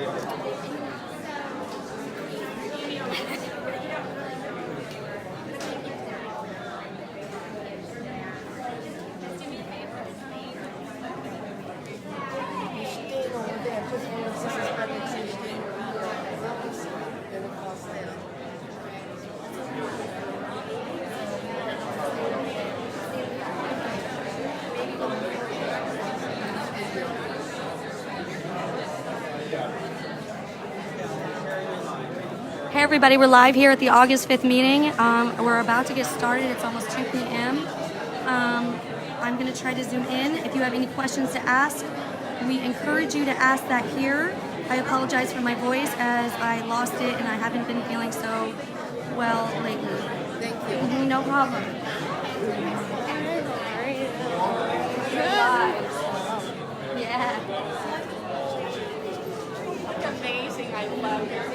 Hey everybody, we're live here at the August 5th meeting. We're about to get started. It's almost 2 p.m. I'm going to try to zoom in. If you have any questions to ask, we encourage you to ask that here. I apologize for my voice as I lost it and I haven't been feeling so well lately. Thank you. No problem. Yeah. Amazing. I love it.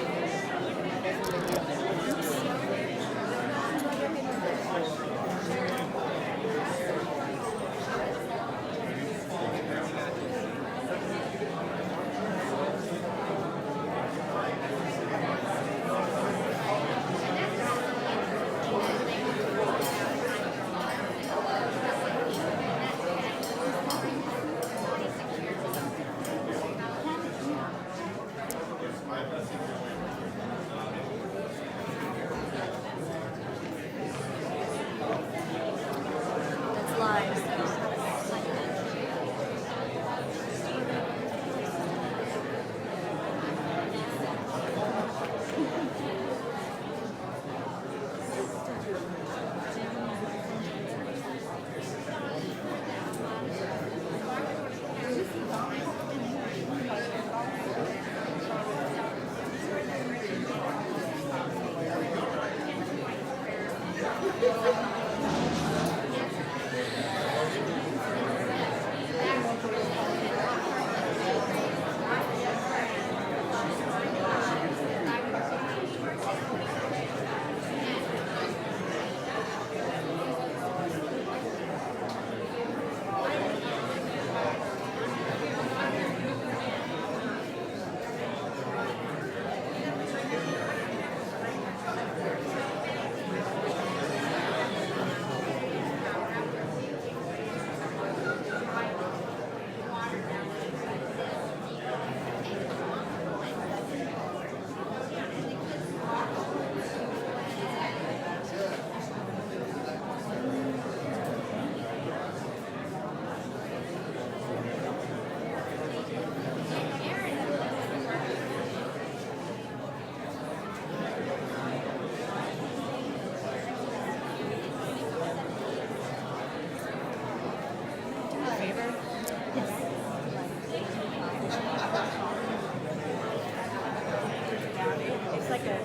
It's like a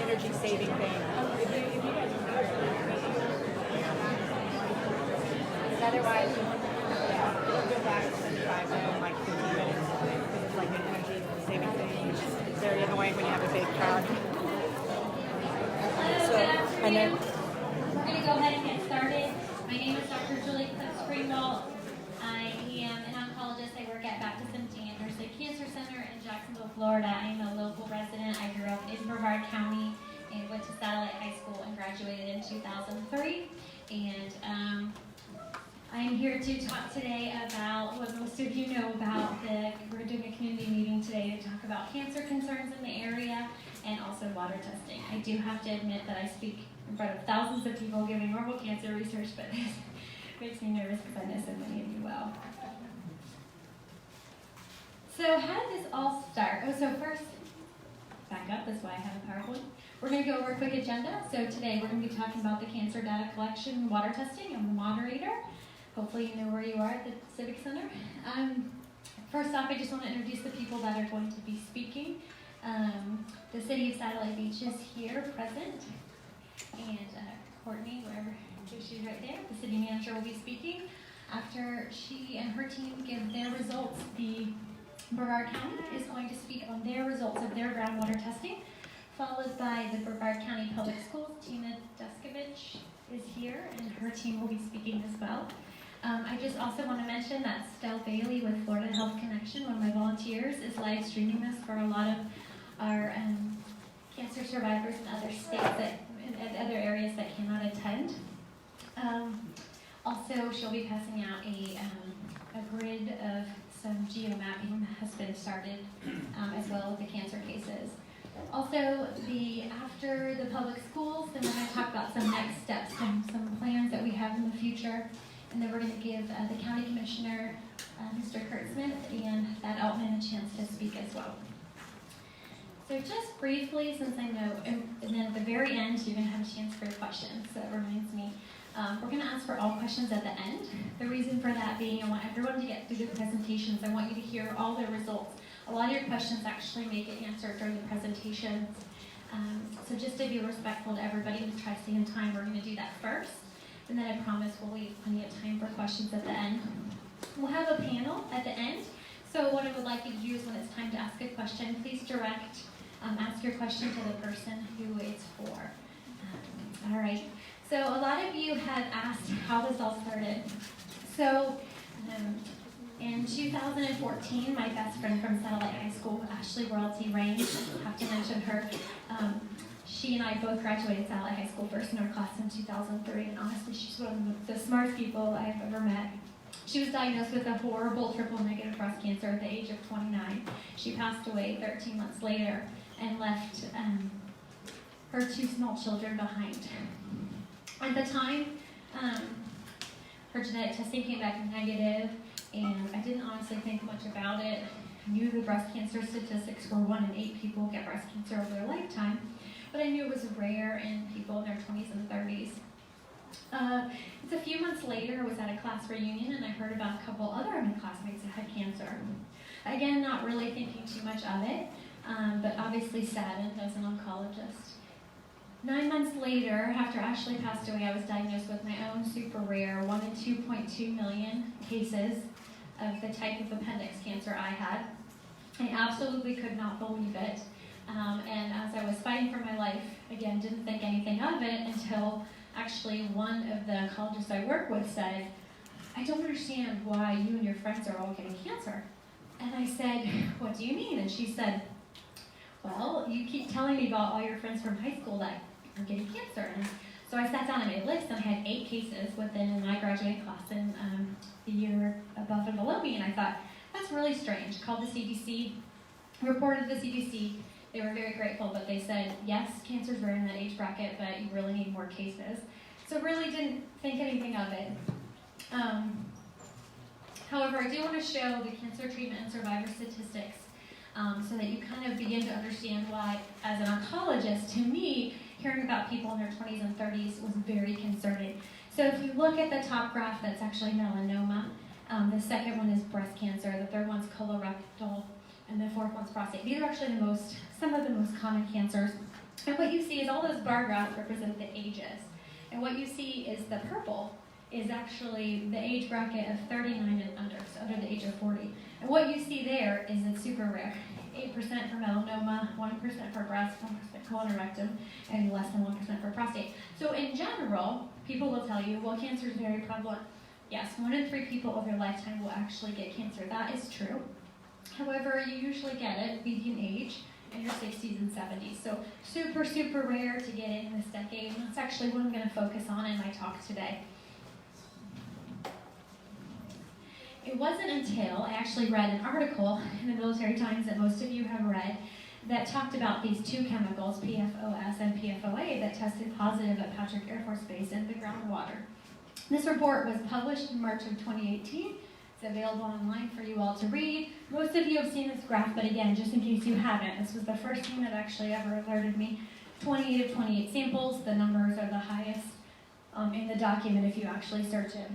energy saving thing. Otherwise, yeah, it'll go back to 75 in like 15 minutes because it's like an energy saving thing, which is very annoying when you have a big crowd. So, I know. We're going to go ahead and get started. My name is Dr. Julie Springwell. I am an oncologist. I work at Baptist MD Anderson Cancer Center in Jacksonville, Florida. I am a local resident. I grew up in Brevard County and went to Satellite High School and graduated in 2003. And I'm here to talk today about what most of you know about. We're doing a community meeting today to talk about cancer concerns in the area and also water testing. I do have to admit that I speak in front of thousands of people giving normal cancer research, but this makes me nervous because I know so many of you well. So how did this all start? Oh, so first, back up, that's why I have a PowerPoint. We're going to go over a quick agenda. So today we're going to be talking about the cancer data collection and water testing. I'm the moderator. Hopefully you know where you are at the Civic Center. First off, I just want to introduce the people that are going to be speaking. The City of Satellite Beach is here, present. And Courtney, wherever she's right there, the city manager will be speaking. After she and her team give their results, the Brevard County is going to speak on their results of their groundwater testing, followed by the Brevard County Public Schools. Tina Deskovich is here, and her team will be speaking as well. I just also want to mention that Stell Bailey with Florida Health Connection, one of my volunteers, is live streaming this for a lot of our cancer survivors in other states and other areas that cannot attend. Also, she'll be passing out a grid of some geomapping that has been started, as well as the cancer cases. Also, after the public schools, then we're going to talk about some next steps, some plans that we have in the future, and then we're going to give the county commissioner, Mr. Kurtzman, and Thad Altman a chance to speak as well. So just briefly, since I know, and then at the very end, you're going to have a chance for your questions. So it reminds me, we're going to ask for all questions at the end. The reason for that being, I want everyone to get through the presentations. I want you to hear all the results. A lot of your questions actually may get answered during the presentations. So just to be respectful to everybody and try to stay in time, we're going to do that first. And then I promise we'll leave plenty of time for questions at the end. We'll have a panel at the end. So what I would like you to do is when it's time to ask a question, please ask your question to the person who it's for. All right. So a lot of you had asked how this all started. So in 2014, my best friend from Satellite High School, Ashley Royalty Rain, I have to mention her. She and I both graduated Satellite High School first in our class in 2003, and honestly, she's one of the smartest people I've ever met. She was diagnosed with a horrible triple-negative breast cancer at the age of 29. She passed away 13 months later and left her 2 small children behind. At the time, her genetic testing came back negative, and I didn't honestly think much about it. I knew the breast cancer statistics were 1 in 8 people get breast cancer over their lifetime, but I knew it was rare in people in their 20s and 30s. It's a few months later, I was at a class reunion, and I heard about a couple other of my classmates that had cancer. Again, not really thinking too much of it, but obviously saddened as an oncologist. 9 months later, after Ashley passed away, I was diagnosed with my own super rare 1 in 2.2 million cases of the type of appendix cancer I had. I absolutely could not believe it. And as I was fighting for my life, again, didn't think anything of it until actually one of the oncologists I work with said, "I don't understand why you and your friends are all getting cancer." And I said, "What do you mean?" And she said, "Well, you keep telling me about all your friends from high school that are getting cancer." And so I sat down and made a list, and I had 8 cases within my graduating class in the year above and below me. And I thought, that's really strange. Called the CDC, reported to the CDC. They were very grateful, but they said, yes, cancer's rare in that age bracket, but you really need more cases. So really didn't think anything of it. However, I do want to show the cancer treatment and survivor statistics so that you kind of begin to understand why, as an oncologist, to me, hearing about people in their 20s and 30s was very concerning. So if you look at the top graph, that's actually melanoma. The second one is breast cancer. The third one's colorectal. And the fourth one's prostate. These are actually some of the most common cancers. And what you see is all those bar graphs represent the ages. And what you see is the purple is actually the age bracket of 39 and under, so under the age of 40. And what you see there is it's super rare. 8% for melanoma, 1% for breast, 1% colorectal, and less than 1% for prostate. So in general, people will tell you, well, cancer is very prevalent. Yes, 1 in 3 people over their lifetime will actually get cancer. That is true. However, you usually get it median age in your 60s and 70s. So super, super rare to get in this decade. And that's actually what I'm going to focus on in my talk today. It wasn't until I actually read an article in the Military Times that most of you have read that talked about these 2 chemicals, PFOS and PFOA, that tested positive at Patrick Air Force Base in the groundwater. This report was published in March of 2018. It's available online for you all to read. Most of you have seen this graph, but again, just in case you haven't, this was the first thing that actually ever alerted me. 28 of 28 samples, the numbers are the highest in the document if you actually search it.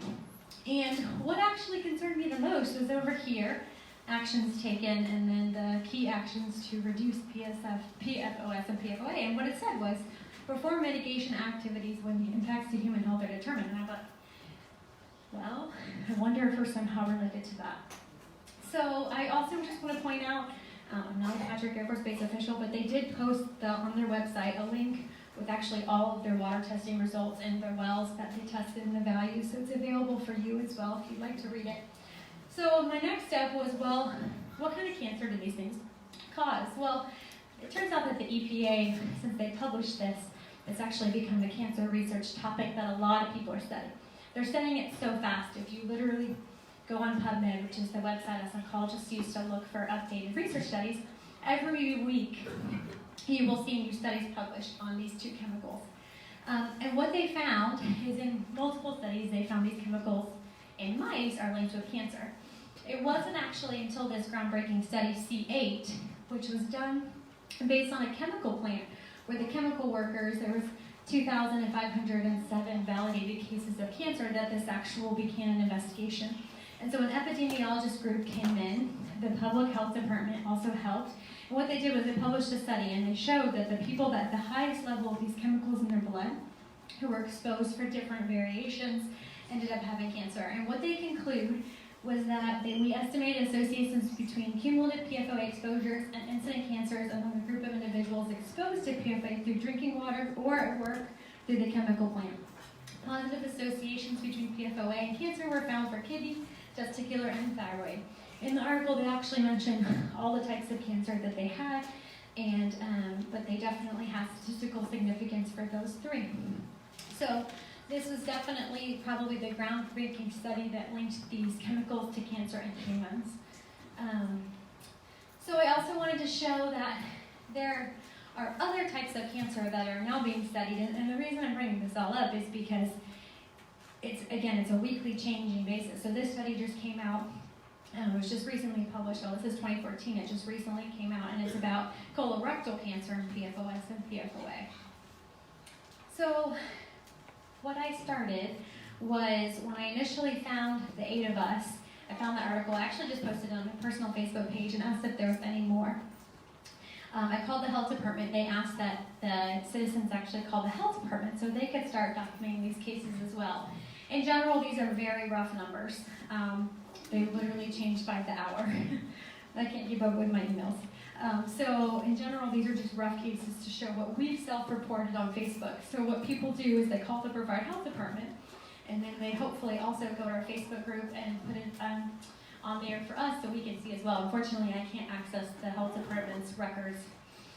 And what actually concerned me the most was over here, actions taken, and then the key actions to reduce PFOS and PFOA. And what it said was, perform mitigation activities when the impacts to human health are determined. And I thought, well, I wonder if we're somehow related to that. So I also just want to point out, I'm not a Patrick Air Force Base official, but they did post on their website a link with actually all of their water testing results and their wells that they tested and the values. So it's available for you as well if you'd like to read it. So my next step was, well, what kind of cancer do these things cause? Well, it turns out that the EPA, since they published this, it's actually become a cancer research topic that a lot of people are studying. They're studying it so fast. If you literally go on PubMed, which is the website us oncologists use to look for updated research studies, every week you will see new studies published on these two chemicals. And what they found is in multiple studies, they found these chemicals in mice are linked with cancer. It wasn't actually until this groundbreaking study, C8, which was done based on a chemical plant, where the chemical workers, there was 2,507 validated cases of cancer, that this actually began an investigation. And so an epidemiologist group came in, the public health department also helped, and what they did was they published a study, and they showed that the people that the highest level of these chemicals in their blood, who were exposed for different variations, ended up having cancer. And what they conclude was that we estimated associations between cumulative PFOA exposures and incident cancers among a group of individuals exposed to PFOA through drinking water or at work through the chemical plant. Positive associations between PFOA and cancer were found for kidney, testicular, and thyroid. In the article, they actually mentioned all the types of cancer that they had, and but they definitely have statistical significance for those three. So this was definitely probably the groundbreaking study that linked these chemicals to cancer in humans. So I also wanted to show that there are other types of cancer that are now being studied, and the reason I'm bringing this all up is because it's a weekly changing basis. So this study just came out, it was just recently published. Well, this is 2014, it just recently came out, and it's about colorectal cancer and PFOS and PFOA. So what I started was when I initially found the 8 of us, I found the article. I actually just posted it on my personal Facebook page and asked if there was any more. I called the health department. They asked that the citizens actually call the health department so they could start documenting these cases as well. In general, these are very rough numbers. They literally change by the hour. I can't keep up with my emails. So in general, these are just rough cases to show what we've self-reported on Facebook. So what people do is they call the Brevard Health Department, and then they hopefully also go to our Facebook group and put it on there for us so we can see as well. Unfortunately, I can't access the health department's records,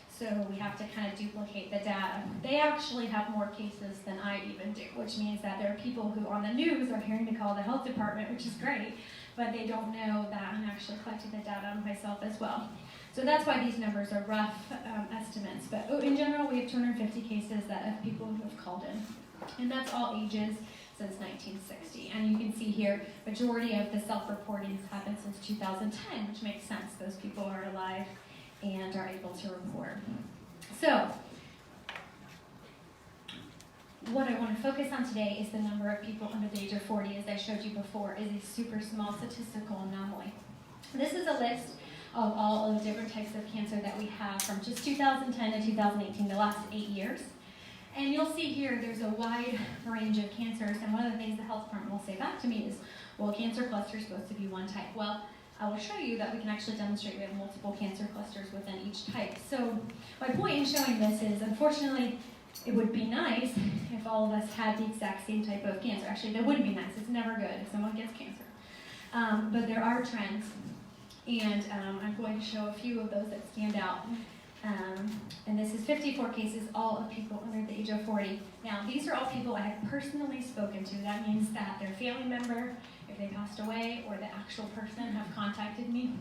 so we have to kind of duplicate the data. They actually have more cases than I even do, which means that there are people who on the news are hearing to call the health department, which is great, but they don't know that I'm actually collecting the data myself as well. So that's why these numbers are rough estimates. But in general, we have 250 cases that of people who have called in. And that's all ages since 1960. And you can see here, majority of the self-reporting has happened since 2010, which makes sense. Those people are alive and are able to report. So what I want to focus on today is the number of people under the age of 40, as I showed you before, is a super small statistical anomaly. This is a list of all of the different types of cancer that we have from just 2010 to 2018, the last 8 years. And you'll see here there's a wide range of cancers, and one of the things the health department will say back to me is, well, cancer cluster is supposed to be one type. Well, I will show you that we can actually demonstrate we have multiple cancer clusters within each type. So my point in showing this is, unfortunately, it would be nice if all of us had the exact same type of cancer. Actually, that wouldn't be nice. It's never good if someone gets cancer. But there are trends. And I'm going to show a few of those that stand out. And this is 54 cases, all of people under the age of 40. Now, these are all people I have personally spoken to. That means that their family member, if they passed away, or the actual person have contacted me.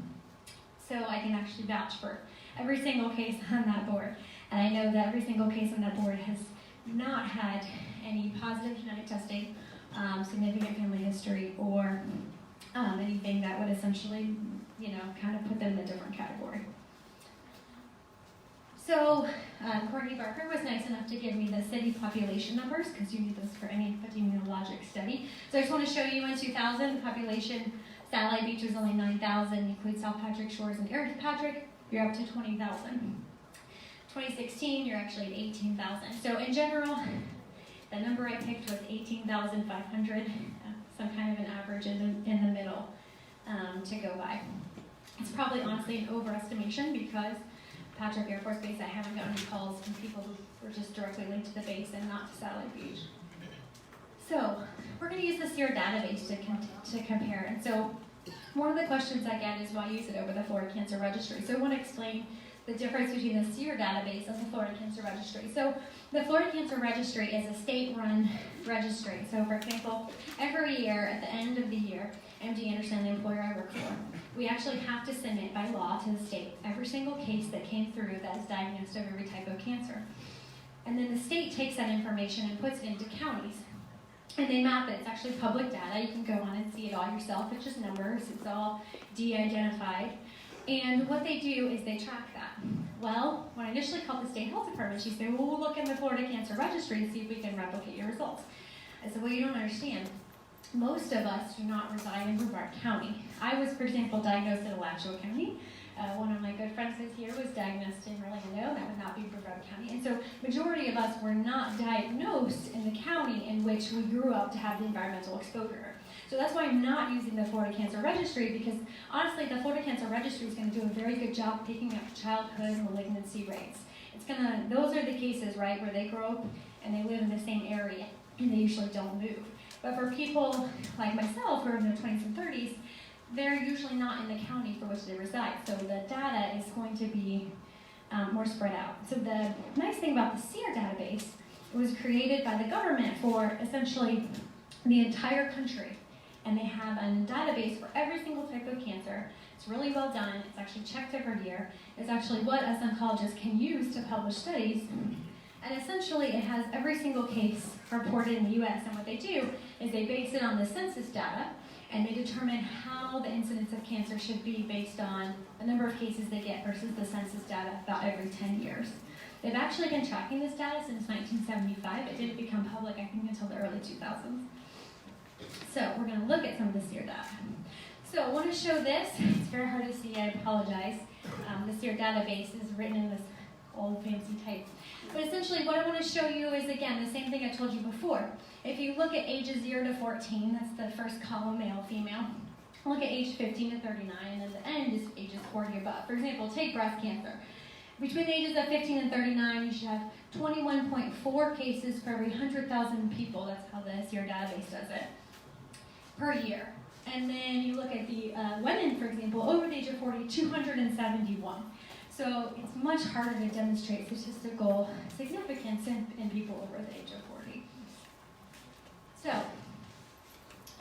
So I can actually vouch for every single case on that board. And I know that every single case on that board has not had any positive genetic testing, significant family history, or anything that would essentially, kind of put them in a different category. So Courtney Barker was nice enough to give me the city population numbers, because you need those for any epidemiologic study. So I just want to show you in 2000, the population, Satellite Beach was only 9,000, include South Patrick Shores and Eric Patrick, you're up to 20,000. 2016, you're actually at 18,000. So in general, the number I picked was 18,500, some kind of an average in the middle to go by. It's probably honestly an overestimation because Patrick Air Force Base, I haven't gotten any calls from people who were just directly linked to the base and not to Satellite Beach. So we're going to use the SEER database to compare. And so one of the questions I get is why use it over the Florida Cancer Registry? So I want to explain the difference between the SEER database and the Florida Cancer Registry. So the Florida Cancer Registry is a state-run registry. So for example, every year at the end of the year, MD Anderson, the employer I work for, we actually have to submit by law to the state every single case that came through that is diagnosed of every type of cancer. And then the state takes that information and puts it into counties. And they map it. It's actually public data. You can go on and see it all yourself. It's just numbers. It's all de-identified. And what they do is they track that. Well, when I initially called the state health department, she said, well, we'll look in the Florida Cancer Registry and see if we can replicate your results. I said, well, you don't understand. Most of us do not reside in Brevard County. I was, for example, diagnosed in Alachua County. One of my good friends who's here was diagnosed in Orlando. That would not be Brevard County. And so majority of us were not diagnosed in the county in which we grew up to have the environmental exposure. So that's why I'm not using the Florida Cancer Registry, because honestly, the Florida Cancer Registry is going to do a very good job picking up childhood malignancy rates. Those are the cases, right, where they grow up and they live in the same area and they usually don't move. But for people like myself who are in their 20s and 30s, they're usually not in the county for which they reside. So the data is going to be more spread out. So the nice thing about the SEER database, it was created by the government for essentially the entire country. And they have a database for every single type of cancer. It's really well done. It's actually checked every year. It's actually what us oncologists can use to publish studies. And essentially, it has every single case reported in the U.S. And what they do is they base it on the census data, and they determine how the incidence of cancer should be based on the number of cases they get versus the census data about every 10 years. They've actually been tracking this data since 1975. It didn't become public, I think, until the early 2000s. So we're going to look at some of the SEER data. So I want to show this. It's very hard to see, I apologize. The SEER database is written in this old fancy type. But essentially what I want to show you is, again, the same thing I told you before. If you look at ages 0 to 14, that's the first column, male, female. Look at age 15 to 39, and at the end is ages 40 above. For example, take breast cancer. Between the ages of 15 and 39, you should have 21.4 cases per every 100,000 people. That's how the SEER database does it, per year. And then you look at the women, for example, over the age of 40, 271. So it's much harder to demonstrate statistical significance in people over the age of 40. So,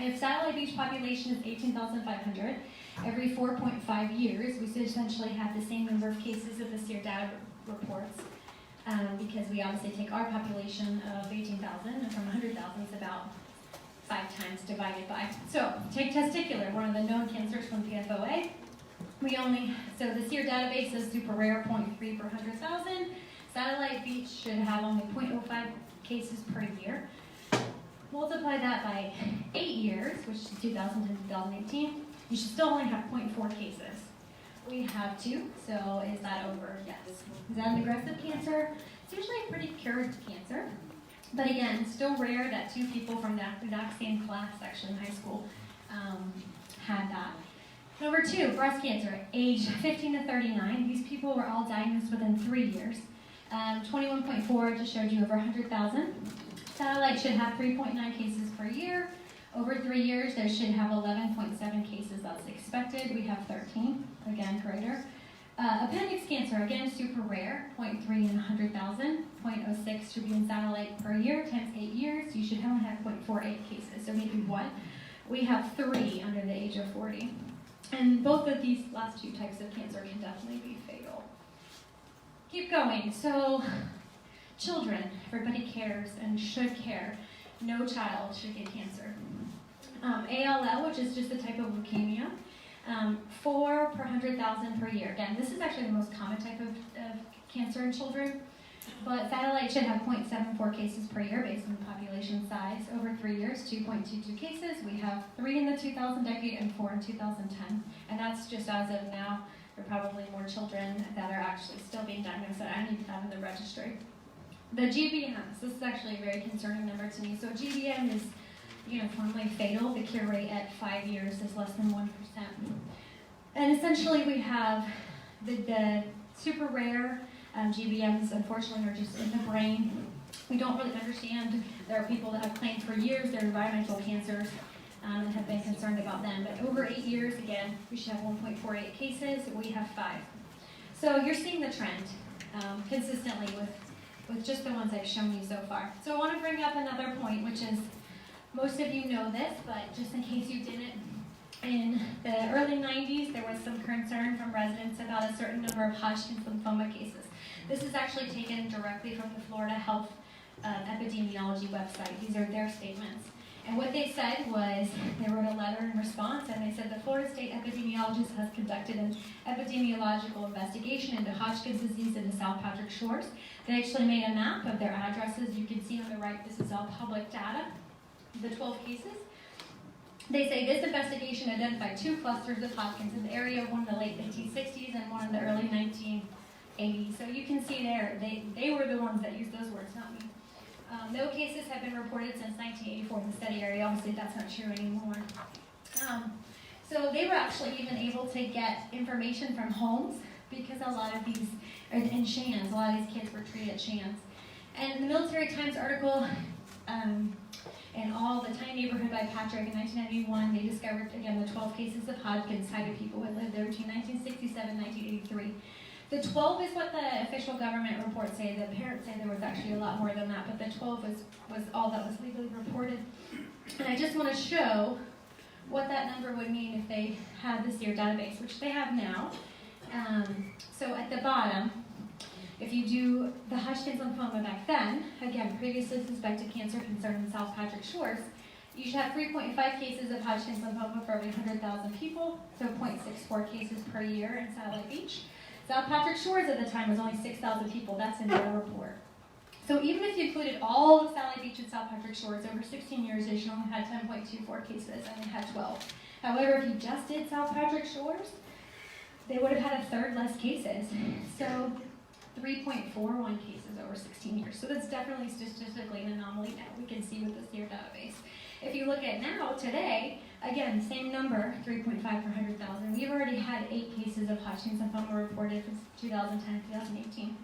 if Satellite Beach population is 18,500, every 4.5 years, we essentially have the same number of cases of the SEER data reports, because we obviously take our population of 18,000, and from 100,000 is about 5 times divided by. So, take testicular, one of the known cancers from PFOA. So the SEER database is super rare, 0.3 per 100,000. Satellite Beach should have only 0.05 cases per year. Multiply that by 8 years, which is 2010 to 2018, you should still only have 0.4 cases. We have 2, so is that over? Yes. Is that an aggressive cancer? It's usually a pretty cured cancer. But again, still rare that 2 people from the exact same class, actually in high school, had that. Number 2, breast cancer, age 15 to 39. These people were all diagnosed within 3 years. 21.4, I just showed you, over 100,000. Satellite should have 3.9 cases per year. Over 3 years, they should have 11.7 cases. That's expected. We have 13, again, greater. Appendix cancer, again, super rare, 0.3 in 100,000. 0.06 should be in Satellite per year, times 8 years. You should only have 0.48 cases, so maybe 1. We have 3 under the age of 40. And both of these last 2 types of cancer can definitely be fatal. Keep going. So, children, everybody cares and should care. No child should get cancer. ALL, which is just a type of leukemia, 4 per 100,000 per year. Again, this is actually the most common type of cancer in children. But Satellite should have 0.74 cases per year based on the population size. Over 3 years, 2.22 cases. We have 3 in the 2000 decade and 4 in 2010. And that's just as of now. There are probably more children that are actually still being diagnosed that I need to have in the registry. The GBMs, this is actually a very concerning number to me. So GBM is uniformly fatal. The cure rate at 5 years is less than 1%. And essentially we have the super rare. GBMs, unfortunately, are just in the brain. We don't really understand. There are people that have claimed for years their environmental cancers and have been concerned about them. But over 8 years, again, we should have 1.48 cases. We have 5. So you're seeing the trend consistently with just the ones I've shown you so far. So I want to bring up another point, which is, most of you know this, but just in case you didn't, in the early 90s, there was some concern from residents about a certain number of Hodgkin's lymphoma cases. This is actually taken directly from the Florida Health Epidemiology website. These are their statements. And what they said was, they wrote a letter in response, and they said the Florida State epidemiologist has conducted an epidemiological investigation into Hodgkin's disease in the South Patrick Shores. They actually made a map of their addresses. You can see on the right, this is all public data, the 12 cases. They say this investigation identified 2 clusters of Hodgkin's in the area, one in the late 1960s and one in the early 1980s. So you can see there, they were the ones that used those words, not me. No cases have been reported since 1984 in the study area. Obviously, that's not true anymore. So they were actually even able to get information from homes, because a lot of these, in Shands, a lot of these kids were treated at Shands. And the Military Times article, and all the tiny neighborhood by Patrick in 1991, they discovered, again, the 12 cases of Hodgkin's cited people who had lived there between 1967 and 1983. The 12 is what the official government reports say. The parents say there was actually a lot more than that, but the 12 was all that was legally reported. And I just want to show what that number would mean if they had the SEER database, which they have now. So at the bottom, if you do the Hodgkin's lymphoma back then, again, previously suspected cancer concern in South Patrick Shores, you should have 3.5 cases of Hodgkin's lymphoma for every 100,000 people, so 0.64 cases per year in Satellite Beach. South Patrick Shores at the time was only 6,000 people. That's in their report. So even if you included all of Satellite Beach and South Patrick Shores, over 16 years, they should only had 10.24 cases, and they had 12. However, if you just did South Patrick Shores, they would have had a third less cases. So 3.41 cases over 16 years. So that's definitely statistically an anomaly now. We can see with the SEER database. If you look at now, today, again, same number, 3.5 per 100,000. We've already had 8 cases of Hodgkin's lymphoma reported from 2010 to 2018.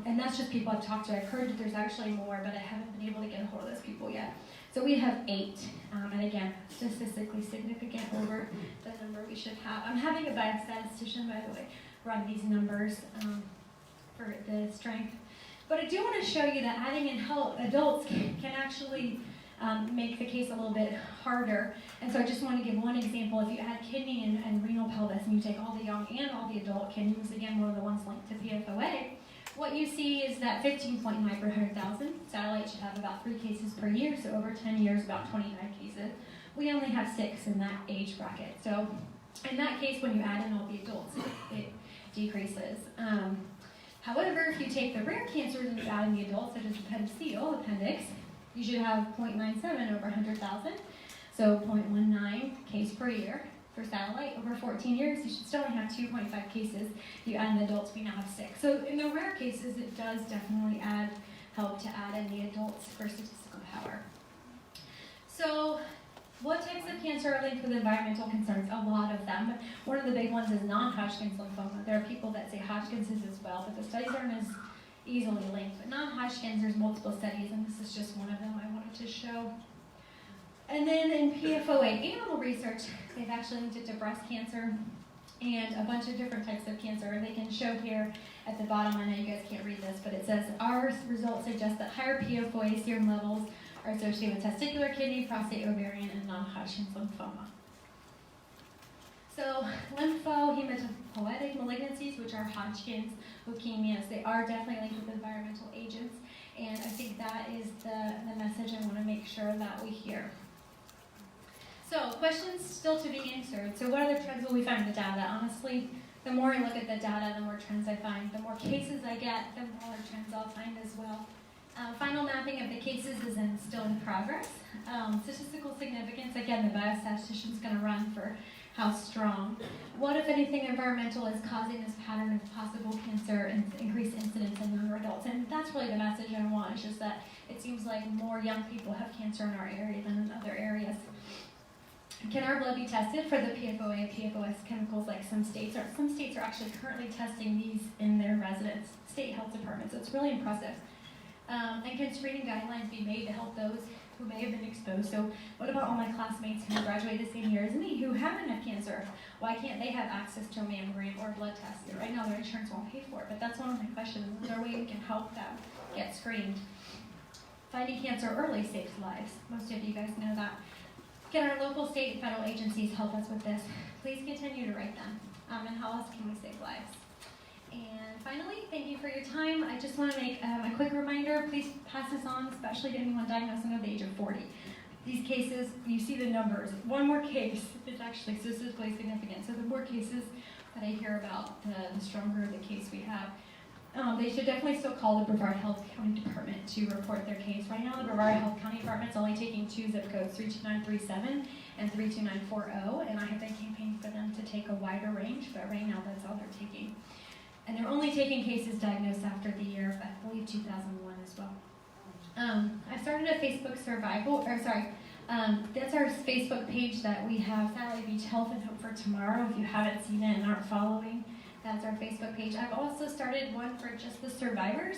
And that's just people I've talked to. I've heard that there's actually more, but I haven't been able to get a hold of those people yet. So we have 8, and again, statistically significant over the number we should have. I'm having a biostatistician, by the way, run these numbers for the strength. But I do want to show you that adding in adults can actually make the case a little bit harder. And so I just want to give one example. If you add kidney and renal pelvis, and you take all the young and all the adult kidneys, again, one of the ones linked to PFOA, what you see is that 15.9 per 100,000. Satellite should have about 3 cases per year, so over 10 years, about 29 cases. We only have 6 in that age bracket. So in that case, when you add in all the adults, it decreases. However, if you take the rare cancers and you add in the adults, such as appendiceal appendix, you should have 0.97 over 100,000, so 0.19 case per year. For satellite, over 14 years, you should still only have 2.5 cases. You add in the adults, we now have 6. So in the rare cases, it does definitely help to add in the adults for statistical power. So what types of cancer are linked with environmental concerns? A lot of them. One of the big ones is non-Hodgkin's lymphoma. There are people that say Hodgkin's is as well, but the studies aren't as easily linked. But non-Hodgkin's, there's multiple studies, and this is just one of them I wanted to show. And then in PFOA animal research, they've actually linked it to breast cancer and a bunch of different types of cancer. They can show here at the bottom, I know you guys can't read this, but it says, our results suggest that higher PFOA serum levels are associated with testicular, kidney, prostate, ovarian, and non-Hodgkin's lymphoma. So lymphohematopoietic malignancies, which are Hodgkin's, leukemias, they are definitely linked with environmental agents, and I think that is the message I want to make sure that we hear. So questions still to be answered. So what other trends will we find in the data? Honestly, the more I look at the data, the more trends I find. The more cases I get, the more trends I'll find as well. Final mapping of the cases is still in progress. Statistical significance, again, the biostatistician is going to run for how strong. What, if anything, environmental is causing this pattern of possible cancer and increased incidence in younger adults? And that's really the message I want. It's just that it seems like more young people have cancer in our area than in other areas. Can our blood be tested for the PFOA and PFOS chemicals like some states are? Some states are actually currently testing these in their residents, state health departments. It's really impressive. And can screening guidelines be made to help those who may have been exposed? So what about all my classmates who graduated the same year as me who haven't had cancer? Why can't they have access to a mammogram or a blood test? Right now their insurance won't pay for it, but that's one of my questions. Is there a way we can help them get screened? Finding cancer early saves lives. Most of you guys know that. Can our local, state, and federal agencies help us with this? Please continue to write them. And how else can we save lives? And finally, thank you for your time. I just want to make a quick reminder. Please pass this on, especially to anyone diagnosed under the age of 40. These cases, you see the numbers. One more case is actually statistically significant. So the more cases that I hear about, the stronger the case we have. They should definitely still call the Brevard Health County Department to report their case. Right now, the Brevard Health County Department's only taking 2 zip codes, 32937 and 32940, and I have been campaigning for them to take a wider range, but right now that's all they're taking. And they're only taking cases diagnosed after the year of, I believe, 2001 as well. I started a Facebook that's our Facebook page that we have, Satellite Beach Health and Hope for Tomorrow. If you haven't seen it and aren't following, that's our Facebook page. I've also started one for just the survivors.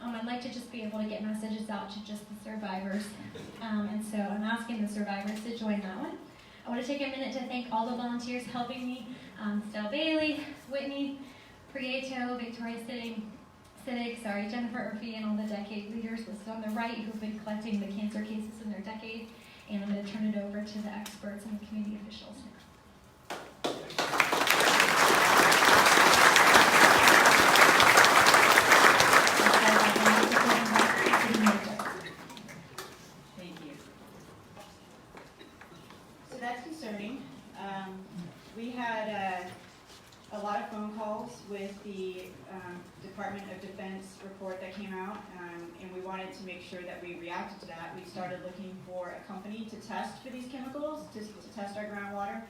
I'd like to just be able to get messages out to just the survivors. And so I'm asking the survivors to join that one. I want to take a minute to thank all the volunteers helping me. Stell Bailey, Whitney, Prieto, Victoria Siddick, Jennifer Urfee, and all the decade leaders listed on the right who've been collecting the cancer cases in their decade. And I'm going to turn it over to the experts and the community officials now. Thank you. So that's concerning. We had a lot of phone calls with the Department of Defense report that came out, and we wanted to make sure that we reacted to that. We started looking for a company to test for these chemicals, to test our groundwater.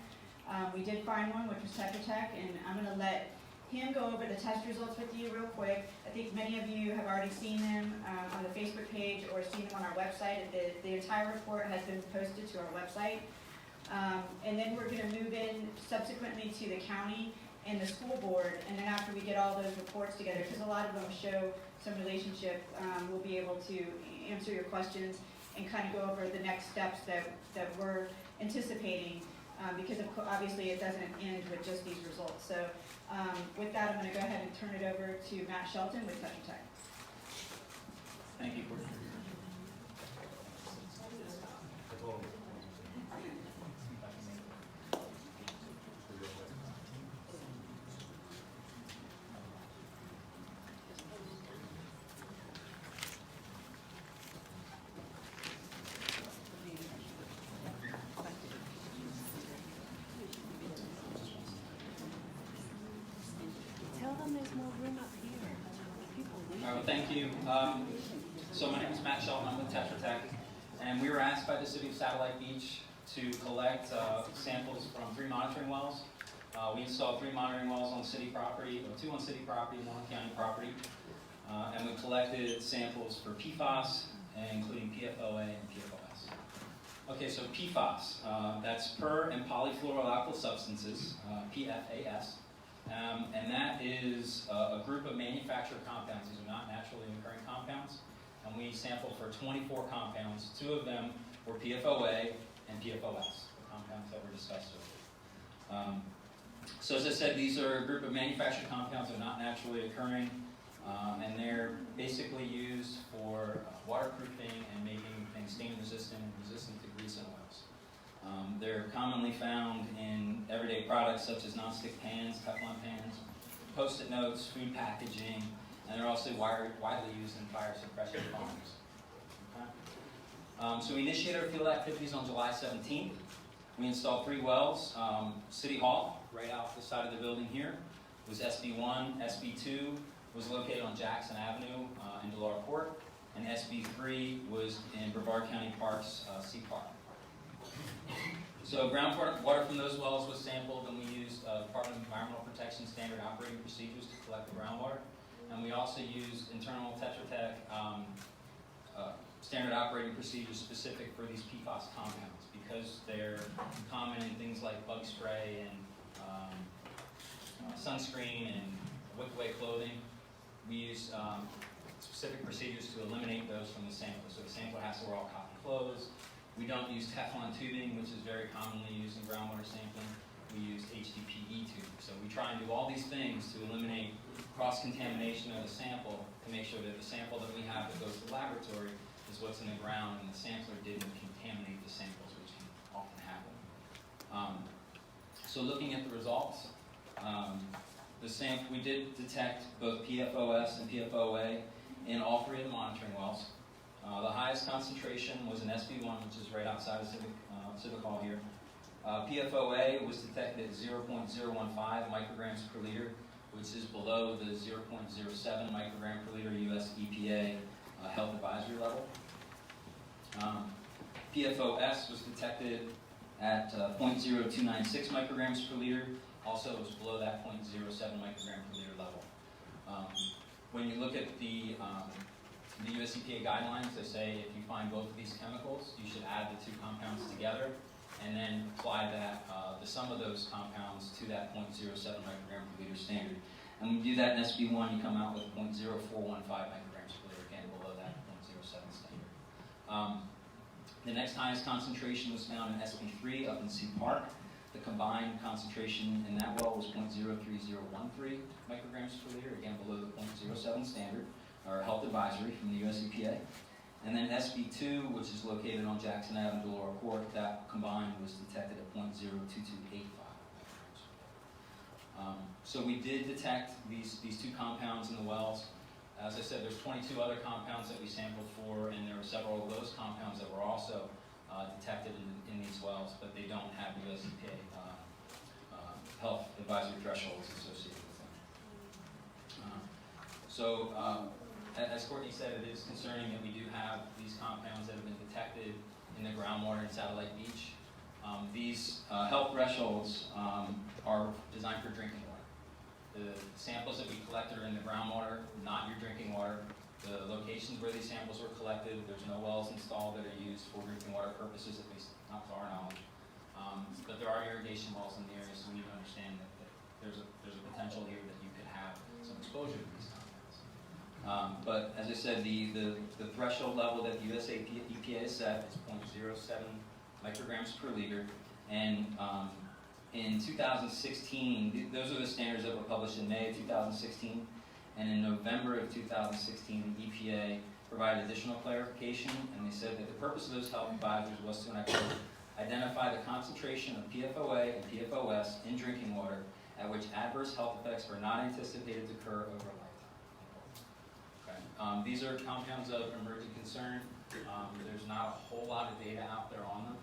We did find one, which was Tetra Tech, and I'm going to let him go over the test results with you real quick. I think many of you have already seen them on the Facebook page or seen them on our website. The entire report has been posted to our website. And then we're going to move in subsequently to the county and the school board, and then after we get all those reports together, because a lot of them show some relationship, we'll be able to answer your questions and kind of go over the next steps that we're anticipating, because obviously it doesn't end with just these results. So with that, I'm going to go ahead and turn it over to Matt Shelton with Tetra Tech. Thank you, Courtney. Tell them there's more room up here. People leave. All right, well, thank you. So my name is Matt Shelton. I'm with Tetra Tech, and we were asked by the city of Satellite Beach to collect samples from 3 monitoring wells. We installed 3 monitoring wells on city property, 2 on city property and 1 on county property, and we collected samples for PFAS, including PFOA and PFOS. Okay, so PFAS, that's per and polyfluoroalkyl substances, PFAS. And that is a group of manufactured compounds. These are not naturally occurring compounds. And we sampled for 24 compounds. 2 of them were PFOA and PFOS, the compounds that were discussed earlier. So as I said, these are a group of manufactured compounds that are not naturally occurring. And they're basically used for waterproofing and making things stain resistant and resistant to grease and oils. They're commonly found in everyday products such as nonstick pans, Teflon pans, Post-it notes, food packaging, and they're also widely used in fire suppression foams. Okay? So we initiated our field activities on July 17th. We installed 3 wells. City Hall, right out the side of the building here, was SB1. SB2 was located on Jackson Avenue in Delaware Court, and SB3 was in Brevard County Parks, Sea Park. So groundwater from those wells was sampled, and we used Department of Environmental Protection standard operating procedures to collect the groundwater. And we also used internal Tetra Tech standard operating procedures specific for these PFAS compounds because they're common in things like bug spray and sunscreen and wick-away clothing. We use specific procedures to eliminate those from the sample. So the sample has to wear all cotton clothes. We don't use Teflon tubing, which is very commonly used in groundwater sampling. We use HDPE tubing. So we try and do all these things to eliminate cross-contamination of the sample to make sure that the sample that we have that goes to the laboratory is what's in the ground and the sampler didn't contaminate the samples, which can often happen. So looking at the results, we did detect both PFOS and PFOA in all three of the monitoring wells. The highest concentration was in SB1, which is right outside of Civic Hall here. PFOA was detected at 0.015 micrograms per liter, which is below the 0.07 microgram per liter US EPA health advisory level. PFOS was detected at 0.0296 micrograms per liter. Also, it was below that 0.07 microgram per liter level. When you look at the US EPA guidelines, they say if you find both of these chemicals, you should add the two compounds together and then apply that, the sum of those compounds to that 0.07 microgram per liter standard. And when you do that in SB1, you come out with 0.0415 micrograms per liter, again below that 0.07 standard. The next highest concentration was found in SB3 up in Sea Park. The combined concentration in that well was 0.03013 micrograms per liter, again below the 0.07 standard, or health advisory from the US EPA. And then SB2, which is located on Jackson Ave and Delora Court, that combined was detected at 0.02285 micrograms. So we did detect these two compounds in the wells. As I said, there's 22 other compounds that we sampled for, and there were several of those compounds that were also detected in these wells, but they don't have US EPA health advisory thresholds associated with them. As Courtney said, it is concerning that we do have these compounds that have been detected in the groundwater in Satellite Beach. These health thresholds are designed for drinking water. The samples that we collected are in the groundwater, not your drinking water. The locations where these samples were collected, there's no wells installed that are used for drinking water purposes, at least not to our knowledge. But there are irrigation wells in the area, so we need to understand that there's a potential here that you could have some exposure to these compounds. But as I said, the threshold level that the US EPA has set is 0.07 micrograms per liter, and in 2016, those are the standards that were published in May of 2016, and in November of 2016, the EPA provided additional clarification, and they said that the purpose of those health advisories was to, and I quote, identify the concentration of PFOA and PFOS in drinking water at which adverse health effects are not anticipated to occur over a lifetime. Okay. These are compounds of emerging concern. There's not a whole lot of data out there on them.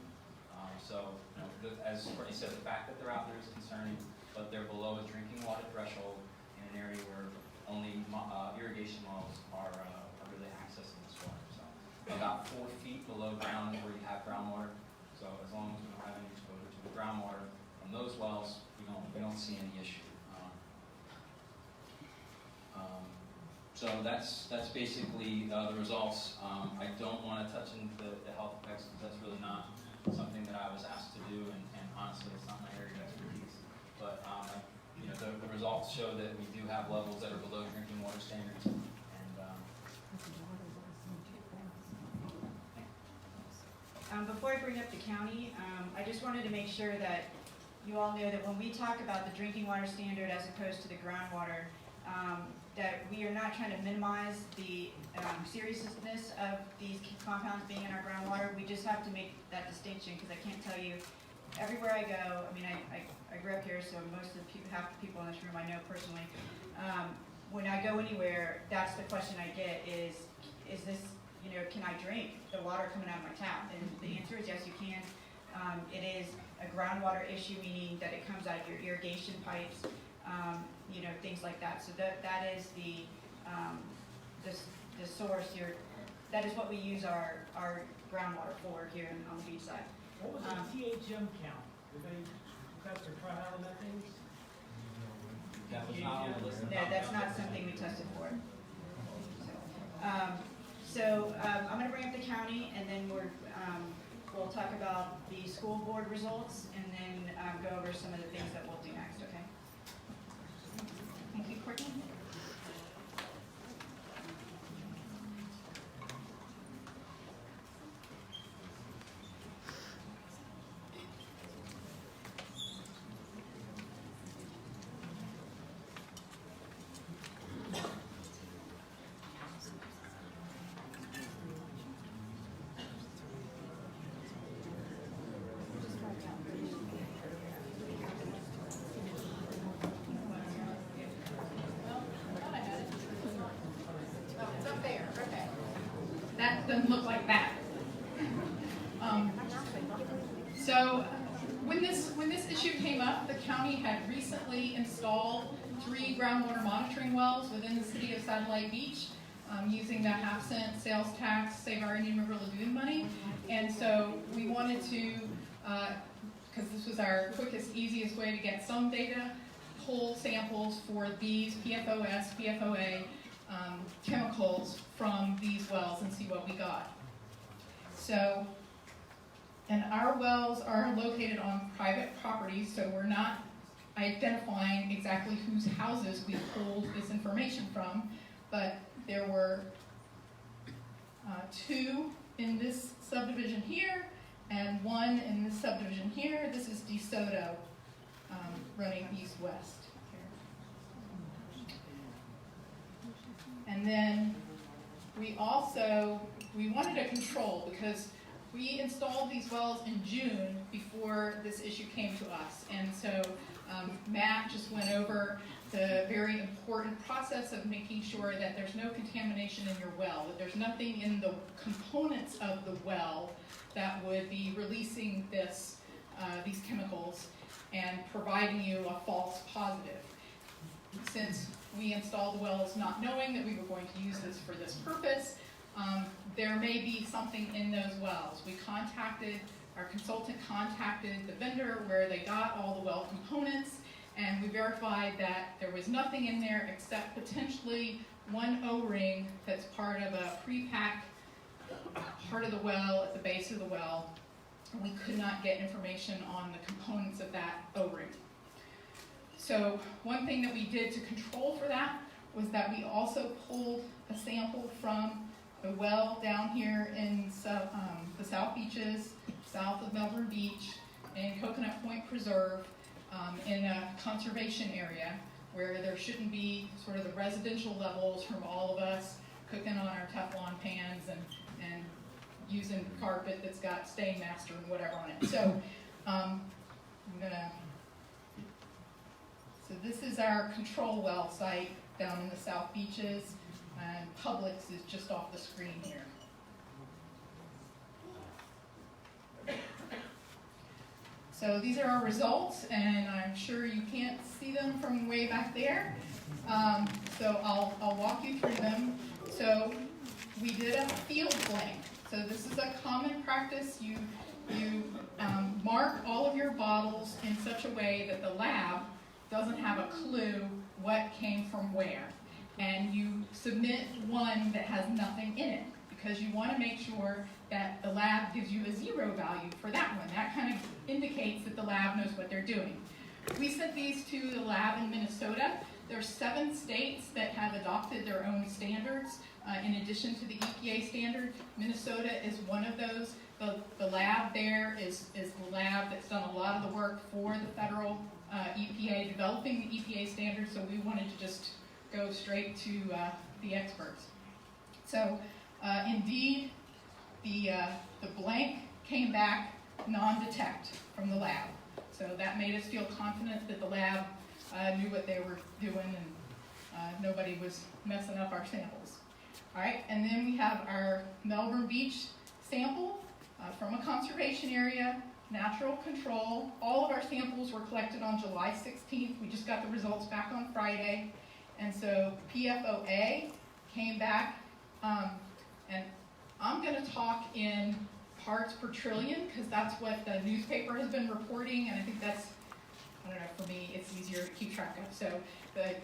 As Courtney said, the fact that they're out there is concerning, but they're below a drinking water threshold in an area where only irrigation wells are really accessing this water. So about 4 feet below ground is where you have groundwater. So as long as we don't have any exposure to the groundwater from those wells, we don't see any issue. So that's basically the results. I don't want to touch into the health effects because that's really not something that I was asked to do, and honestly, it's not my area of expertise. But the results show that we do have levels that are below drinking water standards. And Before I bring up the county, I just wanted to make sure that you all know that when we talk about the drinking water standard as opposed to the groundwater, that we are not trying to minimize the seriousness of these compounds being in our groundwater. We just have to make that distinction because I can't tell you, everywhere I go, I mean, I grew up here, so most of the people, half the people in this room I know personally. When I go anywhere, that's the question I get is this, can I drink the water coming out of my tap? And the answer is yes, you can. It is a groundwater issue, meaning that it comes out of your irrigation pipes, things like that. So that is the source here. That is what we use our groundwater for here on the beach side. What was the THM count? Did they test for trihalomethanes? That was not on the list. No, that's not something we tested for. So I'm going to bring up the county, and then we'll talk about the school board results, and then go over some of the things that we'll do next, okay? Thank you, Courtney. That doesn't look like that. So when this issue came up, the county had recently installed 3 groundwater monitoring wells within the city of Satellite Beach using the half-cent sales tax Save Our Indian River Lagoon money. And so we wanted to, because this was our quickest, easiest way to get some data, pull samples for these PFOS, PFOA chemicals from these wells and see what we got. So, and our wells are located on private property, so we're not identifying exactly whose houses we pulled this information from, but there were 2 in this subdivision here and 1 in this subdivision here. This is DeSoto running east-west. And then we wanted a control because we installed these wells in June before this issue came to us. And so Matt just went over the very important process of making sure that there's no contamination in your well, that there's nothing in the components of the well that would be releasing these chemicals and providing you a false positive. Since we installed the wells not knowing that we were going to use this for this purpose, there may be something in those wells. Our consultant contacted the vendor where they got all the well components, and we verified that there was nothing in there except potentially 1 O-ring that's part of a pre-pack part of the well at the base of the well. We could not get information on the components of that O-ring. So one thing that we did to control for that was that we also pulled a sample from the well down here in the South Beaches, south of Melbourne Beach, in Coconut Point Preserve, in a conservation area where there shouldn't be sort of the residential levels from all of us cooking on our Teflon pans and using carpet that's got Stainmaster and whatever on it. So so this is our control well site down in the South Beaches, and Publix is just off the screen here. So these are our results, and I'm sure you can't see them from way back there. So I'll walk you through them. So we did a field blank. So this is a common practice. You mark all of your bottles in such a way that the lab doesn't have a clue what came from where. And you submit one that has nothing in it because you want to make sure that the lab gives you a 0 value for that one. That kind of indicates that the lab knows what they're doing. We sent these to the lab in Minnesota. There's 7 states that have adopted their own standards in addition to the EPA standard. Minnesota is one of those. The lab there is the lab that's done a lot of the work for the federal EPA, developing the EPA standards, so we wanted to just go straight to the experts. So indeed, the blank came back non-detect from the lab. So that made us feel confident that the lab knew what they were doing and nobody was messing up our samples. All right, and then we have our Melbourne Beach sample from a conservation area, natural control. All of our samples were collected on July 16th. We just got the results back on Friday. And so PFOA came back, and I'm going to talk in parts per trillion because that's what the newspaper has been reporting, and I think that's, I don't know, for me it's easier to keep track of. So the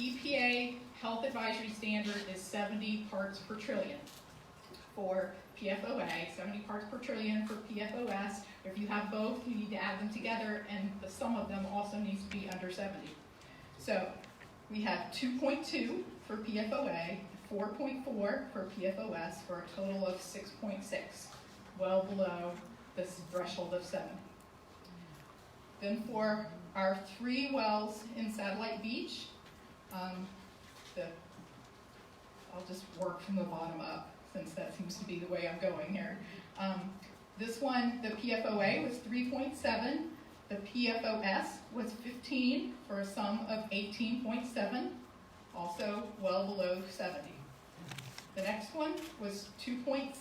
EPA health advisory standard is 70 parts per trillion. for PFOA, 70 parts per trillion for PFOS. If you have both, you need to add them together, and the sum of them also needs to be under 70. So we have 2.2 for PFOA, 4.4 for PFOS, for a total of 6.6, well below this threshold of 7. Then for our 3 wells in Satellite Beach, I'll just work from the bottom up, since that seems to be the way I'm going here. This one, the PFOA was 3.7, the PFOS was 15, for a sum of 18.7, also well below 70. The next one was 2.7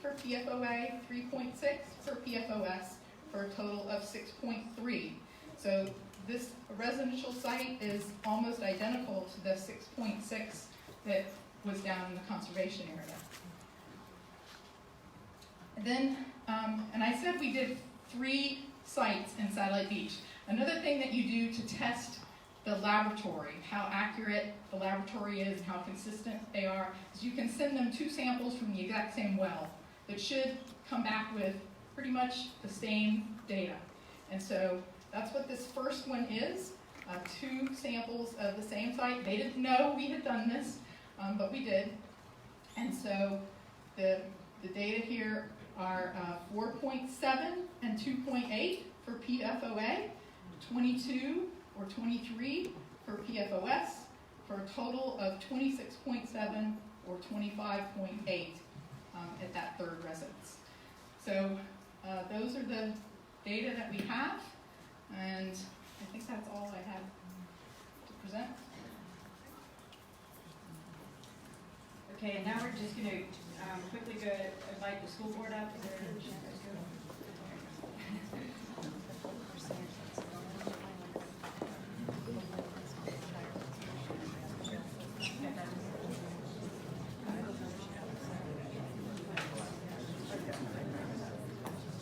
for PFOA, 3.6 for PFOS, for a total of 6.3. So this residential site is almost identical to the 6.6 that was down in the conservation area. And then, and I said we did 3 sites in Satellite Beach. Another thing that you do to test the laboratory, how accurate the laboratory is and how consistent they are, is you can send them 2 samples from the exact same well that should come back with pretty much the same data. And so that's what this first one is, 2 samples of the same site. They didn't know we had done this, but we did. And so the data here are 4.7 and 2.8 for PFOA, 22 or 23 for PFOS, for a total of 26.7 or 25.8 at that 3rd residence. So those are the data that we have, and I think that's all I have to present. Okay, and now we're just going to quickly go invite the school board up. Is there a chance to go?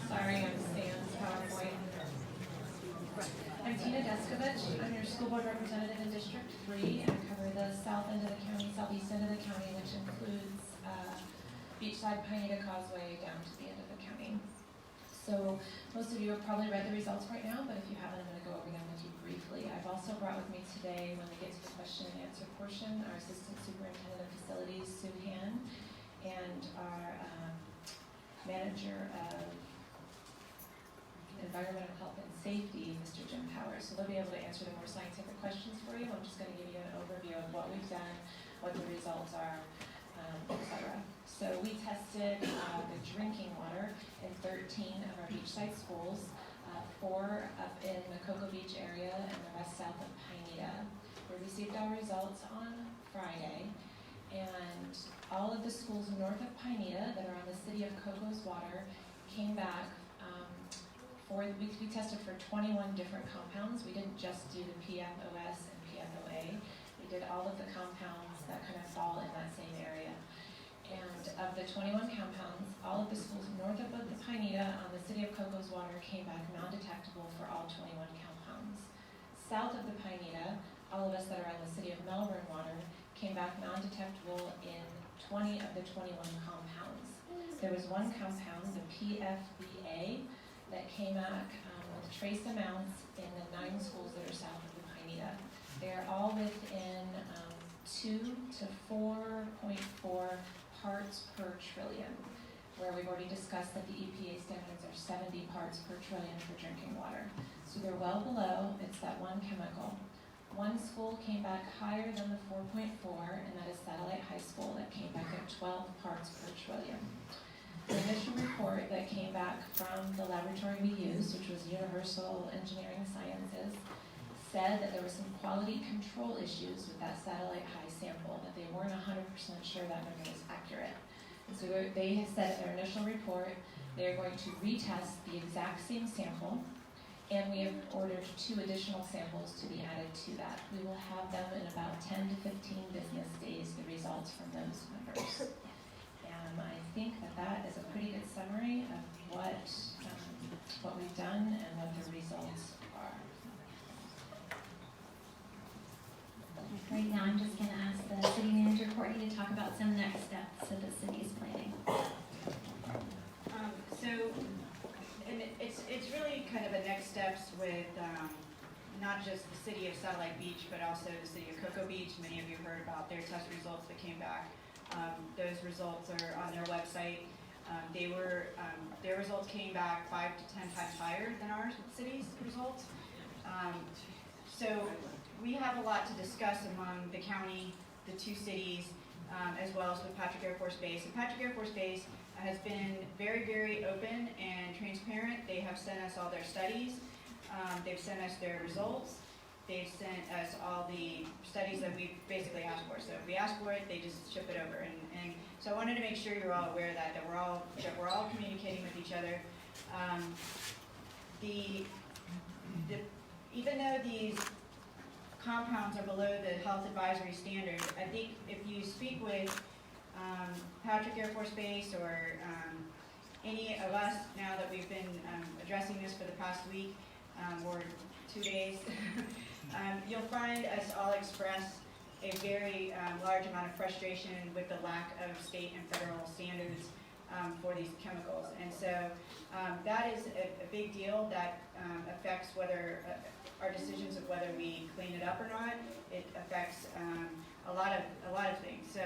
Sorry, I'm Sam's PowerPoint. I'm Tina Deskovich. I'm your school board representative in District 3, and I cover the south end of the county, southeast end of the county, which includes beachside Pineda Causeway down to the end of the county. So most of you have probably read the results right now, but if you haven't, I'm going to go over them with you briefly. I've also brought with me today, when we get to the question and answer portion, our Assistant Superintendent of Facilities, Sue Han, and our Manager of Environmental Health and Safety, Mr. Jim Powers. So they'll be able to answer the more scientific questions for you. I'm just going to give you an overview of what we've done, what the results are, etc. So we tested the drinking water in 13 of our beachside schools, 4 up in the Cocoa Beach area and the rest south of Pineda. We received our results on Friday, and all of the schools north of Pineda that are on the City of Cocoa's water came back. We tested for 21 different compounds. We didn't just do the PFOS and PFOA. We did all of the compounds that kind of fall in that same area. And of the 21 compounds, all of the schools north of the Pineda on the City of Cocoa's water came back non-detectable for all 21 compounds. South of the Pineda, all of us that are on the City of Melbourne water came back non-detectable in 20 of the 21 compounds. There was one compound, the PFBA, that came back with trace amounts in the 9 schools that are south of the Pineda. They're all within 2 to 4.4 parts per trillion, where we've already discussed that the EPA standards are 70 parts per trillion for drinking water. So they're well below. It's that one chemical. One school came back higher than the 4.4, and that is Satellite High School, that came back at 12 parts per trillion. The initial report that came back from the laboratory we used, which was Universal Engineering Sciences, said that there were some quality control issues with that Satellite High sample, that they weren't 100% sure that number was accurate. And so they said in their initial report they're going to retest the exact same sample, and we have ordered 2 additional samples to be added to that. We will have them in about 10 to 15 business days, the results from those numbers. I think that is a pretty good summary of what we've done and what the results are. Right now, I'm just going to ask the the city manager, Courtney, to talk about some next steps that the city is planning. And it's really kind of a next steps with not just the city of Satellite Beach, but also the city of Cocoa Beach. Many of you heard about their test results that came back. Those results are on their website. Their results came back 5 to 10 times higher than our city's results. So we have a lot to discuss among the county, the two cities, as well as with Patrick Air Force Base. And Patrick Air Force Base has been very, very open and transparent. They have sent us all their studies. They've sent us their results. They've sent us all the studies that we basically asked for. So if we ask for it, they just ship it over. And so I wanted to make sure you're all aware of that we're all communicating with each other. Even though these compounds are below the health advisory standard, I think if you speak with Patrick Air Force Base or any of us now that we've been addressing this for the past week or 2 days, you'll find us all express a very large amount of frustration with the lack of state and federal standards for these chemicals. And so that is a big deal that affects whether our decisions of whether we clean it up or not. It affects a lot of things. So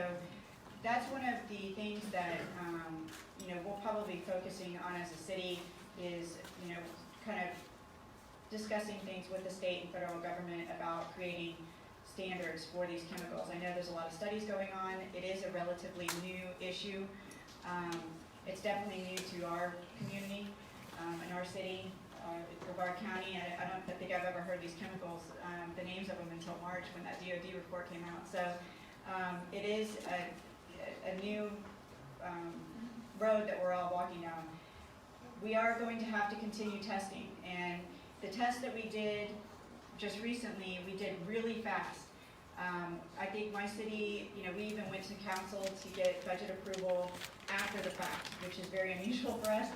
that's one of the things that we'll probably be focusing on as a city is kind of discussing things with the state and federal government about creating standards for these chemicals. I know there's a lot of studies going on. It is a relatively new issue. It's definitely new to our community, in our city, Brevard County. I don't think I've ever heard these chemicals, the names of them, until March when that DOD report came out. So it is a new road that we're all walking down. We are going to have to continue testing, and the test that we did just recently, we did really fast. I think my city, we even went to council to get budget approval after the fact, which is very unusual for us.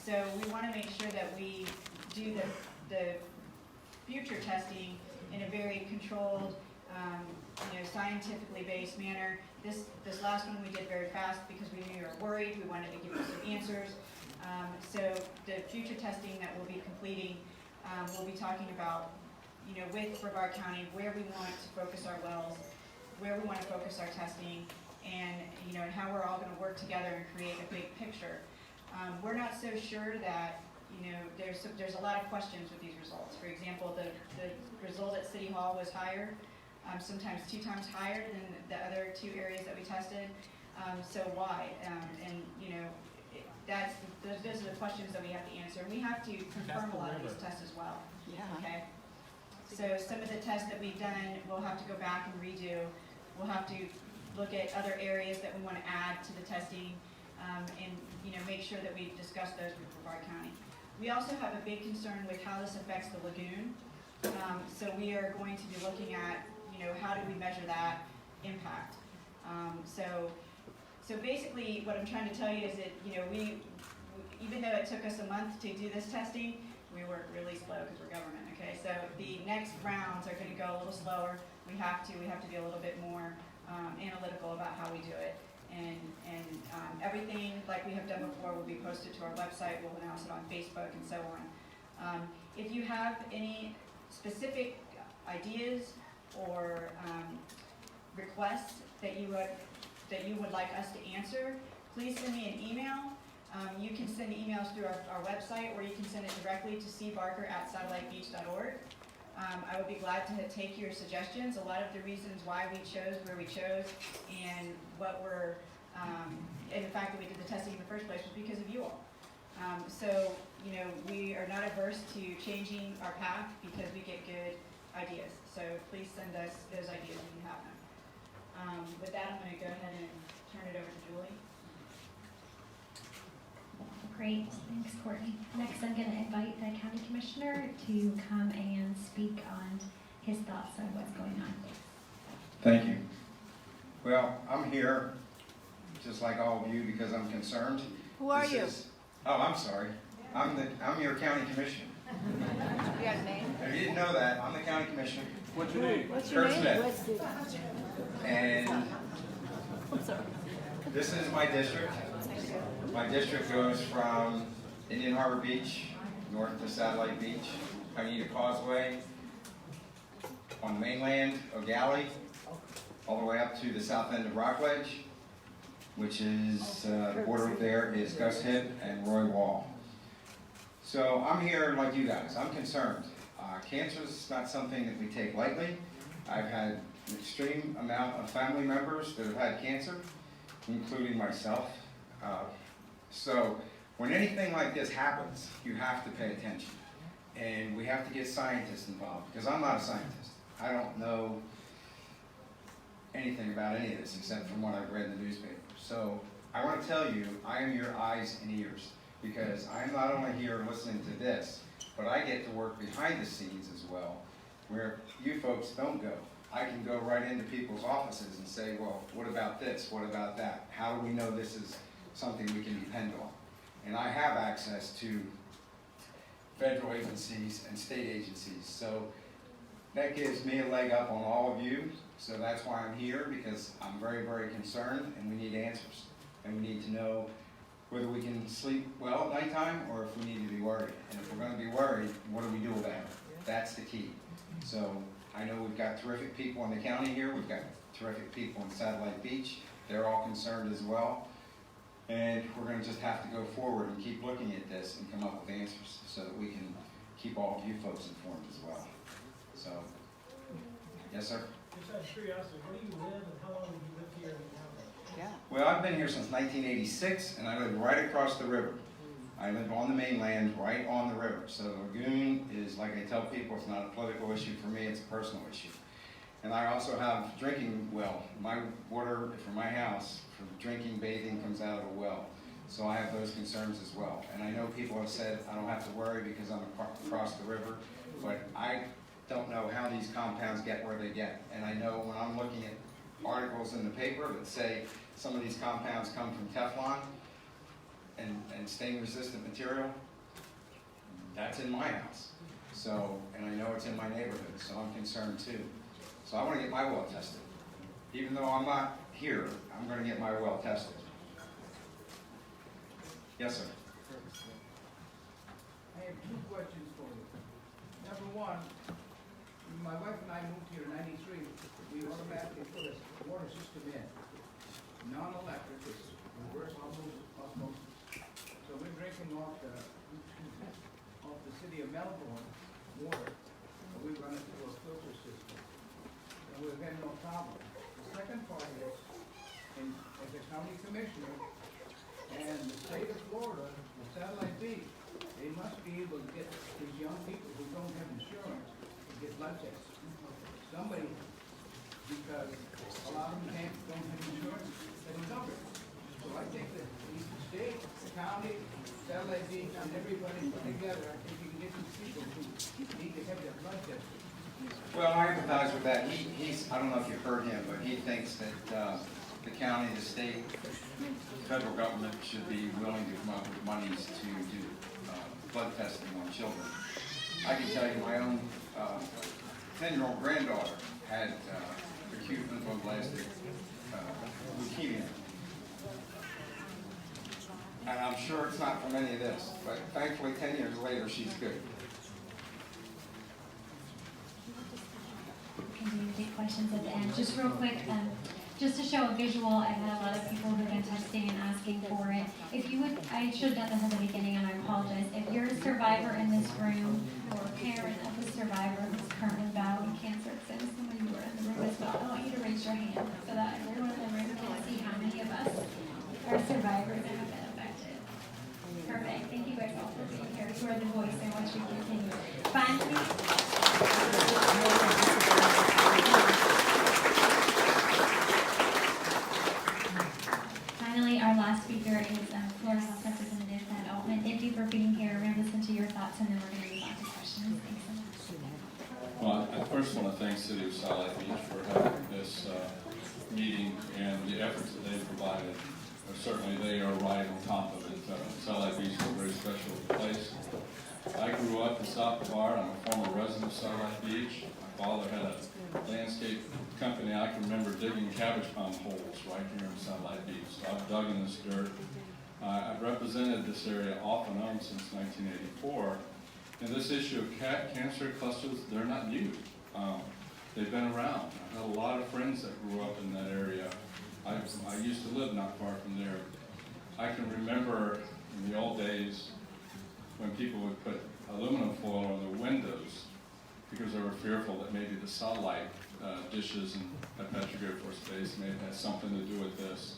So we want to make sure that we do the future testing in a very controlled, scientifically based manner. This last one we did very fast because we knew you were worried. We wanted to give you some answers. So the future testing that we'll be completing, we'll be talking about, with Brevard County, where we want to focus our wells, where we want to focus our testing, and and how we're all going to work together and create a big picture. We're not so sure that there's a lot of questions with these results. For example, the result at City Hall was higher, sometimes 2 times higher than the other 2 areas that we tested. So why? Those are the questions that we have to answer. And we have to confirm a lot of these tests as well. Yeah. Okay. So some of the tests that we've done, we'll have to go back and redo. We'll have to look at other areas that we want to add to the testing, and make sure that we discuss those with Brevard County. We also have a big concern with how this affects the lagoon. So we are going to be looking at how do we measure that impact. So basically, what I'm trying to tell you is that we even though it took us a month to do this testing, we work really slow because we're government. Okay, so the next rounds are going to go a little slower. We have to be a little bit more analytical about how we do it, and everything like we have done before will be posted to our website. We'll announce it on Facebook and so on. If you have any specific ideas or requests that you would like us to answer, please send me an email. You can send emails through our website, or you can send it directly to cbarker@satellitebeach.org. I would be glad to take your suggestions. A lot of the reasons why we chose where we chose and what we're, and the fact that we did the testing in the first place was because of you all. So, we are not averse to changing our path because we get good ideas. So please send us those ideas when you have them. With that, I'm going to go ahead and turn it over to Julie. Great, thanks Courtney. Next I'm going to invite the county commissioner to come and speak on his thoughts on what's going on. Thank you. Well, I'm here, just like all of you, because I'm concerned. Who are you? Oh, I'm sorry. I'm your county commissioner. You got a name? If you didn't know that, I'm the county commissioner. What's your name? Kurt Smith. And this is my district. My district goes from Indian Harbor Beach, north to Satellite Beach, Pineda Causeway, on the mainland, O'Galley, all the way up to the south end of Rockledge, which is, the border there is Gus Hip and Roy Wall. So I'm here like you guys, I'm concerned. Cancer is not something that we take lightly. I've had an extreme amount of family members that have had cancer, including myself. So when anything like this happens, you have to pay attention. And we have to get scientists involved, because I'm not a scientist. I don't know anything about any of this except from what I've read in the newspaper. So I want to tell you, I am your eyes and ears, because I'm not only here listening to this, but I get to work behind the scenes as well, where you folks don't go. I can go right into people's offices and say, well, what about this? What about that? How do we know this is something we can depend on? And I have access to federal agencies and state agencies. So that gives me a leg up on all of you. So that's why I'm here, because I'm very, very concerned and we need answers. And we need to know whether we can sleep well at nighttime or if we need to be worried. And if we're going to be worried, what do we do about it? That's the key. So I know we've got terrific people in the county here. We've got terrific people in Satellite Beach. They're all concerned as well. And we're going to just have to go forward and keep looking at this and come up with answers so that we can keep all of you folks informed as well. So, yes, sir? Just out of curiosity, where do you live and how long have you lived here in the county? Yeah. Well, I've been here since 1986, and I live right across the river. I live on the mainland, right on the river. So the lagoon is, like I tell people, it's not a political issue for me, it's a personal issue. And I also have drinking well. My water for my house, for drinking, bathing, comes out of a well. So I have those concerns as well. And I know people have said I don't have to worry because I'm across the river, but I don't know how these compounds get where they get. And I know when I'm looking at articles in the paper that say some of these compounds come from Teflon and stain-resistant material, that's in my house. So, and I know it's in my neighborhood, so I'm concerned too. So I want to get my well tested. Even though I'm not here, I'm going to get my well tested. Yes, sir. I have two questions for you. Number one, my wife and I moved here in '93. We automatically put a water system in, non-electric, it's reverse osmosis. So we're drinking off the city of Melbourne water, but we run it through a filter system, and we've had no problem. The second part is, as a county commissioner, and the state of Florida, the Satellite Beach, they must be able to get these young people who don't have insurance to get blood tests. Somebody, because a lot of them don't have insurance, they don't cover it. So I think that the state, the county, Satellite Beach, and everybody put together, I think you can get these people who need to have their blood tested. Well, I empathize with that. He's, I don't know if you've heard him, but he thinks that the county, the state, the federal government should be willing to come up with monies to do blood testing on children. I can tell you my own 10-year-old granddaughter had acute lymphoblastic leukemia. And I'm sure it's not from any of this, but thankfully 10 years later she's good. Continue to take questions at the end. Just real quick, just to show a visual, I've had a lot of people who've been texting and asking for it. If you would, I should have done this at the beginning and I apologize. If you're a survivor in this room or a parent of a survivor who's currently battling cancer, because I know some of you are in the room as well, I want you to raise your hand so that everyone in the room can see how many of us are survivors and have been affected. Perfect. Thank you guys all for being here. You are the voice. I want you to continue. Finally, our last speaker is Florida House Representative Matt Altman. Thank you for being here. We're going to listen to your thoughts and then we're going to move on to questions. Thanks so much. Well, I first want to thank City of Satellite Beach for having this meeting and the efforts that they've provided. Certainly they are right on top of it. Satellite Beach is a very special place. I grew up in South Florida. I'm a former resident of Satellite Beach. father had a landscape company. I can remember digging cabbage palm holes right here in Satellite Beach. So I've dug in this dirt. I've represented this area off and on since 1984. And this issue of cancer clusters, they're not new. They've been around. I've had a lot of friends that grew up in that area. I used to live not far from there. I can remember in the old days when people would put aluminum foil on their windows because they were fearful that maybe the satellite dishes at Patrick Air Force Base may have had something to do with this.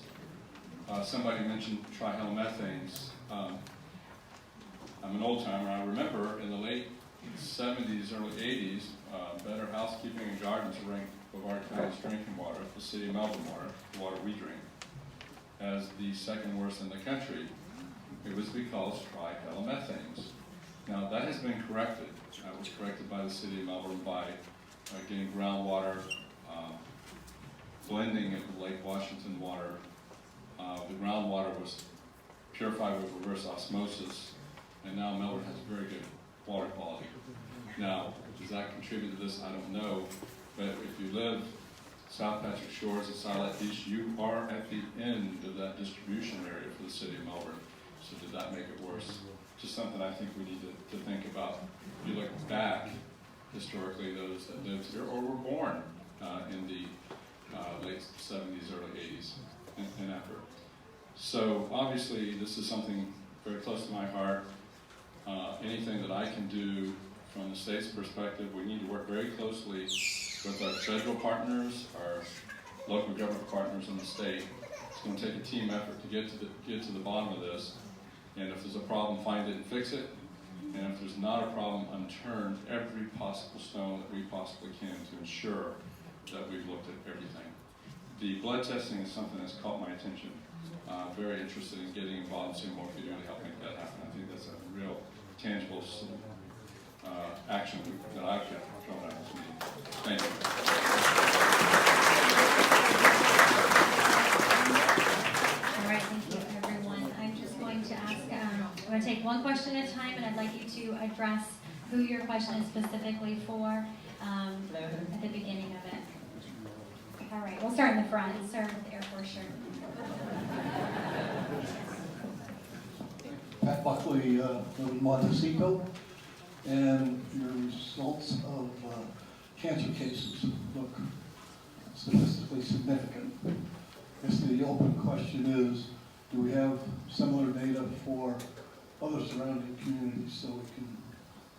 Somebody mentioned trihalomethanes. I'm an old timer. I remember in the late 70s, early 80s, Better Housekeeping and Gardens ranked Brevard County's drinking water, the city of Melbourne water, the water we drink, as the second worst in the country. It was because trihalomethanes. Now that has been corrected. That was corrected by the city of Melbourne by getting groundwater, blending it with Lake Washington water. The groundwater was purified with reverse osmosis, and now Melbourne has very good water quality. Now, does that contribute to this? I don't know, but if you live South Patrick Shores and Satellite Beach, you are at the end of that distribution area for the city of Melbourne. So did that make it worse? Just something I think we need to think about. If you look back, historically, those that lived here or were born in the late 70s, early 80s and after. So obviously, this is something very close to my heart. Anything that I can do from the state's perspective, we need to work very closely with our federal partners, our local government partners in the state. It's going to take a team effort to get to the bottom of this. And if there's a problem, find it and fix it. And if there's not a problem, unturn every possible stone that we possibly can to ensure that we've looked at everything. The blood testing is something that's caught my attention. Very interested in getting involved and seeing what we can do to help make that happen. I think that's a real tangible action that I've got thrown out this meeting. Thank you. All right, thank you, everyone. I'm just going to ask, I'm going to take one question at a time, and I'd like you to address who your question is specifically for at the beginning of it. All right, we'll start in the front. Start with the Air Force shirt. Pat Buckley, in Montecito, and your results of cancer cases look statistically significant. I guess the open question is, do we have similar data for other surrounding communities so we can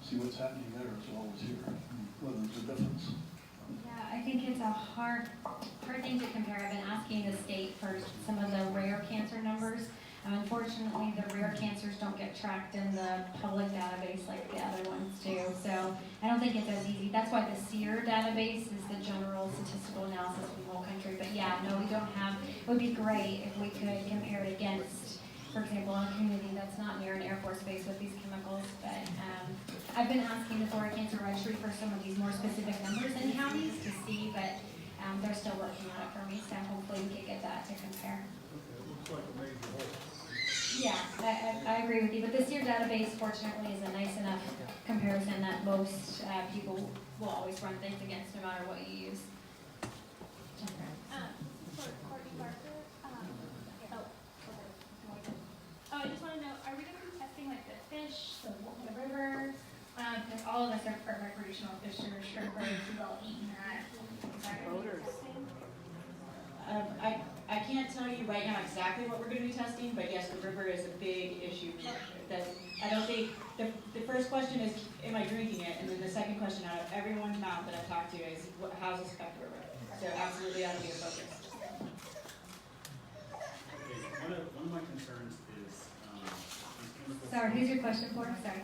see what's happening there as well as here, and whether there's a difference? Yeah, I think it's a hard thing to compare. I've been asking the state for some of the rare cancer numbers. Unfortunately, the rare cancers don't get tracked in the public database like the other ones do. So I don't think it's as easy. That's why the SEER database is the general statistical analysis for the whole country. But yeah, no, we don't have. It would be great if we could compare it against, for example, a community that's not near an Air Force base with these chemicals. But I've been asking the Florida Cancer Registry for some of these more specific numbers in counties to see, but they're still working on it for me. So hopefully we can get that to compare. Looks like a major hole. Yeah, I agree with you, but the SEER database, fortunately, is a nice enough comparison that most people will always run things against no matter what you use. For Courtney Barker, I just want to know, are we going to be testing like the fish, the river? Because all of us are recreational fishers, shrimpers, we've all eaten that. Boaters. I can't tell you right now exactly what we're going to be testing, but yes, the river is a big issue. That I don't think the first question is, am I drinking it? And then the second question out of everyone's mouth that I've talked to is, how's this affect the river? So absolutely, that'll be a focus. Okay, one of my concerns is these chemicals. Sorry, who's your question for? Sorry.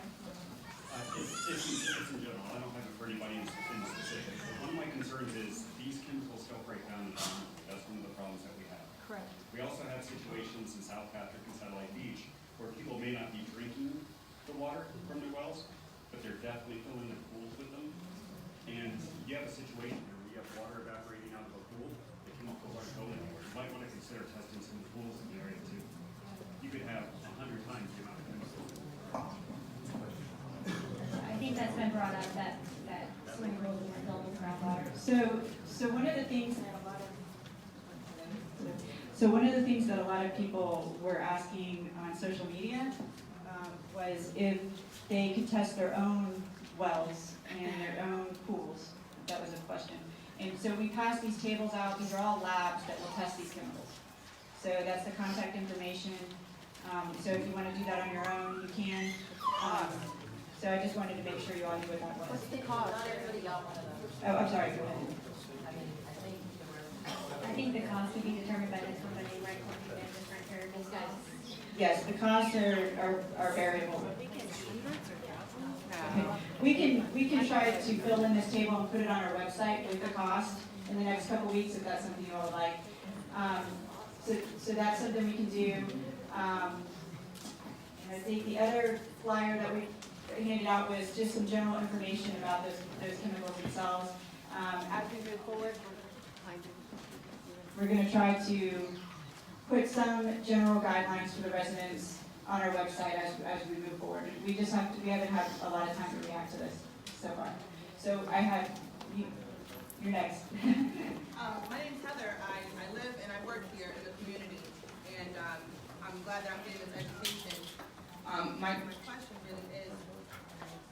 It's in general. I don't have it for anybody in specific. But one of my concerns is these chemicals don't break down in the environment. That's one of the problems that we have. Correct. We also have situations in South Patrick and Satellite Beach where people may not be drinking the water from their wells, but they're definitely filling their pools with them. And you have a situation where we have water evaporating out of a pool, the chemicals aren't going anywhere. You might want to consider testing some pools in the area too. You could have 100 times the amount of chemicals. I think that's been brought up, that swimming pools and building crowd. So one of the things that a lot of people were asking on social media was if they could test their own wells and their own pools. That was a question. And so we passed these tables out. These are all labs that will test these chemicals. So that's the contact information. So if you want to do that on your own, you can. So I just wanted to make sure you all knew what that was. What's the cost? Oh, I'm sorry, go ahead. I think the cost would be determined by the company, right, looking at different variables. Yes, the costs are variable. Okay. We can try to fill in this table and put it on our website with the cost in the next couple weeks if that's something you all would like. So that's something we can do. And I think the other flyer that we handed out was just some general information about those chemicals themselves. As we move forward, We're going to try to put some general guidelines for the residents on our website as we move forward. We haven't had a lot of time to react to this so far. So I have, you're next. My name's Heather. I live and I work here in the community, and I'm glad that I'm getting this education. My question really is,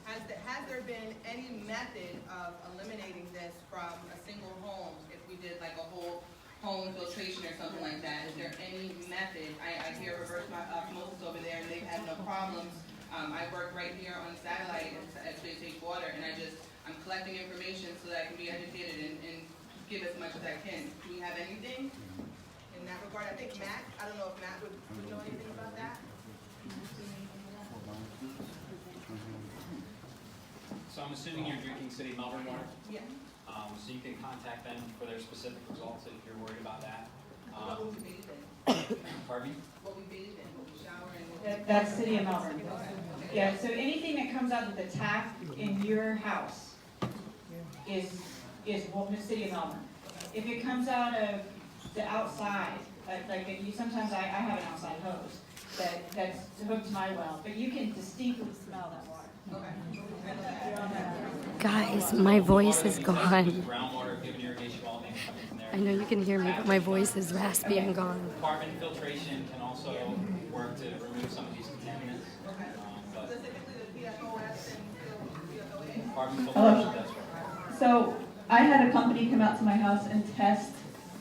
has there been any method of eliminating this from a single home if we did like a whole home filtration or something like that? Is there any method? I hear reverse osmosis over there and they've had no problems. I work right here on satellite at Space Water, and I'm collecting information so that I can be educated and give as much as I can. Do we have anything in that regard? I think Matt, I don't know if Matt would know anything about that. So I'm assuming you're drinking City of Melbourne water? Yeah. So you can contact them for their specific results if you're worried about that. What will we bathe in? Pardon me? What we bathe in? What we shower in? That's City of Melbourne. Okay. Yeah, so anything that comes out of the tap in your house is City of Melbourne. If it comes out of the outside, sometimes I have an outside hose that's hooked to my well, but you can distinctly smell that water. Guys, my voice is gone. Groundwater, given irrigation, all things coming from there. I know you can hear me, but my voice is raspy and gone. Carbon filtration can also work to remove some of these contaminants. But Specifically the PFOS and PFOA? carbon filtration does work. So I had a company come out to my house and test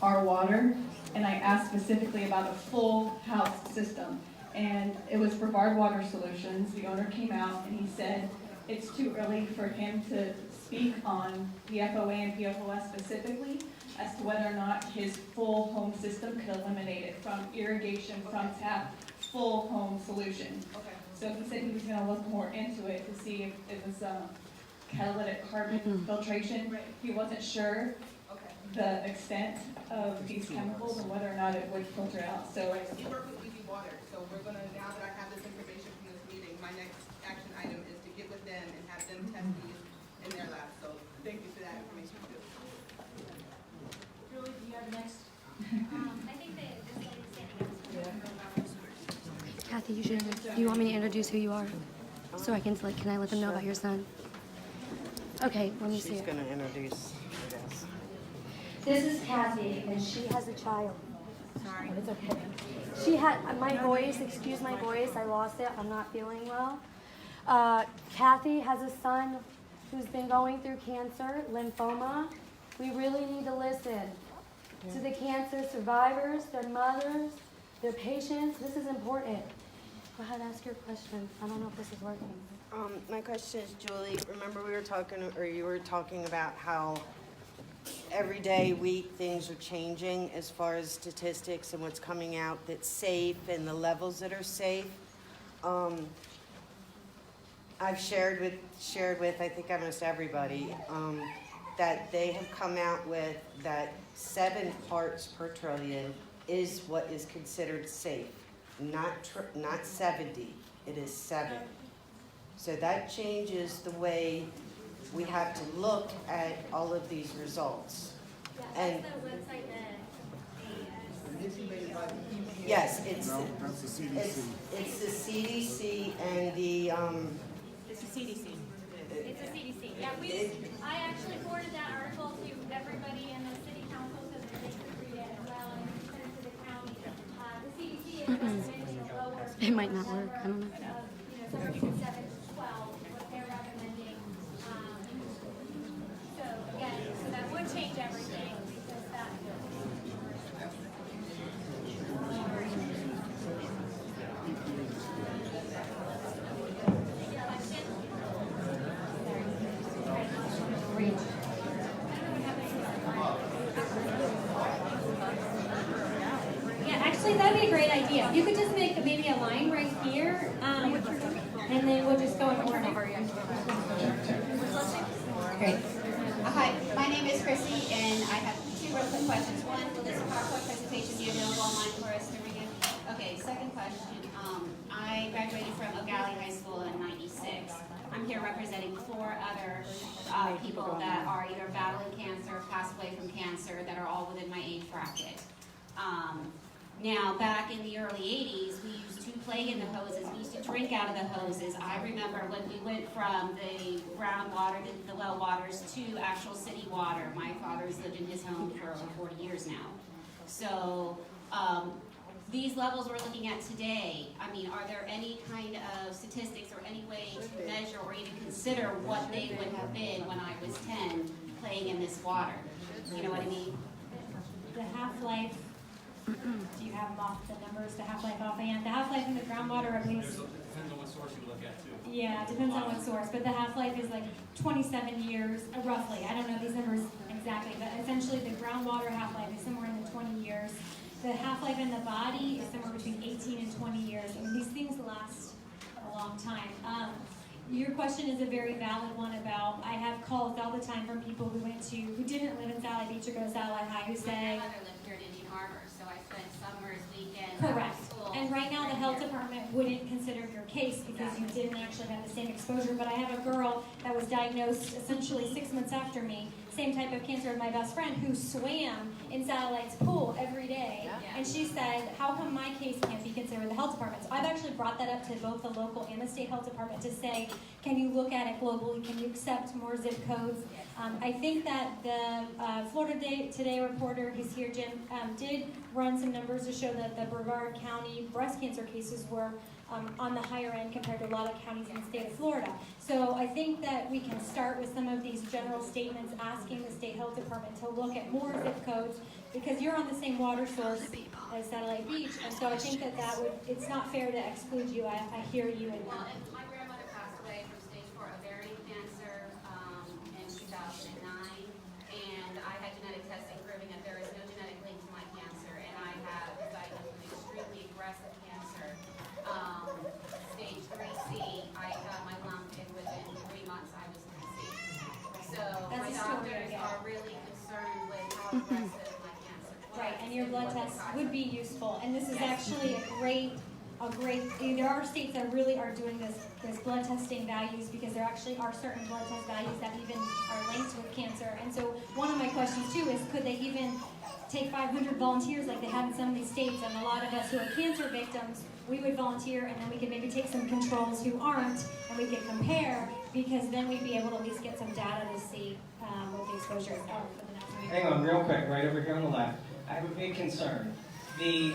our water, and I asked specifically about a full house system. And it was Brevard Water Solutions. The owner came out and he said it's too early for him to speak on PFOA and PFOS specifically as to whether or not his full home system could eliminate it from irrigation, from tap, full home solution. Okay. So he said he was going to look more into it to see if it was catalytic carbon filtration. Right. He wasn't sure Okay. the extent of these chemicals and whether or not it would filter out. So We work with Easy Water, so we're gonna, now that I have this information from this meeting, my next action item is to get with them and have them test these in their lab. So thank you for that information too. Julie, do you have next? I think that this lady's standing up. Kathy, you want me to introduce who you are? So can I let them know about your son? Okay, let me see she's it. gonna introduce, I guess. This is Kathy, and she has a child. Sorry. It's okay. She had my voice. Excuse my voice. I lost it. I'm not feeling well. Kathy has a son who's been going through cancer, lymphoma. We really need to listen to the cancer survivors, their mothers, their patients. This is important. Go ahead, ask your question. I don't know if this is working. My question is, Julie, remember we were talking, or you were talking about how every day, week, things are changing as far as statistics and what's coming out that's safe and the levels that are safe. I've shared with I think almost everybody that they have come out with that 7 parts per trillion is what is considered safe, not 70. It is 7. So that changes the way we have to look at all of these results. And That's the website that yes, it's the CDC and the It's the CDC. It's a CDC. Yeah, I actually forwarded that article to everybody in the city council so that they could read it as well and send it to the county. The CDC is recommending a lower. It might not work. I don't know. Somewhere between 7 to 12, what they're recommending. So again, so that would change everything because that. Yeah, actually, that'd be a great idea. You could just make maybe a line right here, and then we'll just go in order. Great. Hi, my name is Chrissy, and I have two real quick questions. One, will this PowerPoint presentation be available online for us to review? Okay, second question. I graduated from O'Galley High School in '96. I'm here representing 4 other people that are either battling cancer, passed away from cancer, that are all within my age bracket. Now, back in the early 80s, we used to play in the hoses. We used to drink out of the hoses. I remember when we went from the groundwater, the well waters, to actual city water. My father's lived in his home for over 40 years now. So these levels we're looking at today, I mean, are there any kind of statistics or any way to measure or even consider what they would have been when I was 10 playing in this water? You know what I mean? The half-life, do you have the numbers, the half-life offhand? The half-life in the groundwater, at least. Depends on what source you look at too. Yeah, it depends on what source, but the half-life is like 27 years, roughly. I don't know these numbers exactly, but essentially the groundwater half-life is somewhere in the 20 years. The half-life in the body is somewhere between 18 and 20 years. I mean, these things last a long time. Your question is a very valid one about, I have calls all the time from people who didn't live in Satellite Beach or go to Satellite High who say, My mother lived here in Indian Harbor, so I spent summers, weekends, correct. after school. And right now the health department wouldn't consider your case because you didn't actually have the same exposure. But I have a girl that was diagnosed essentially 6 months after me, same type of cancer as my best friend, who swam in Satellite's pool every day. And she said, how come my case can't be considered the health department? So I've actually brought that up to both the local and the state health department to say, can you look at it globally? Can you accept more zip codes? I think that the Florida Today reporter who's here, Jim, did run some numbers to show that the Brevard County breast cancer cases were on the higher end compared to a lot of counties in the state of Florida. So I think that we can start with some of these general statements asking the state health department to look at more zip codes because you're on the same water source as Satellite Beach. And so I think that it's not fair to exclude you. I hear you. Well, and my grandmother passed away from stage 4 ovarian cancer in 2009, and I had genetic testing proving that there is no genetic link to my cancer, and I have diagnosed with extremely aggressive cancer. Stage 3C, I got my lump, and within 3 months I was 3C. So my doctors are really concerned with how aggressive my cancer was. Right, and your blood test would be useful. And this is actually a great, there are states that really are doing this blood testing values because there actually are certain blood test values that even are linked with cancer. And so one of my questions too is, could they even take 500 volunteers like they have in some of these states? And a lot of us who are cancer victims, we would volunteer and then we could maybe take some controls who aren't and we could compare because then we'd be able to at least get some data to see what the exposure is. Hang on real quick, right over here on the left. I have a big concern. There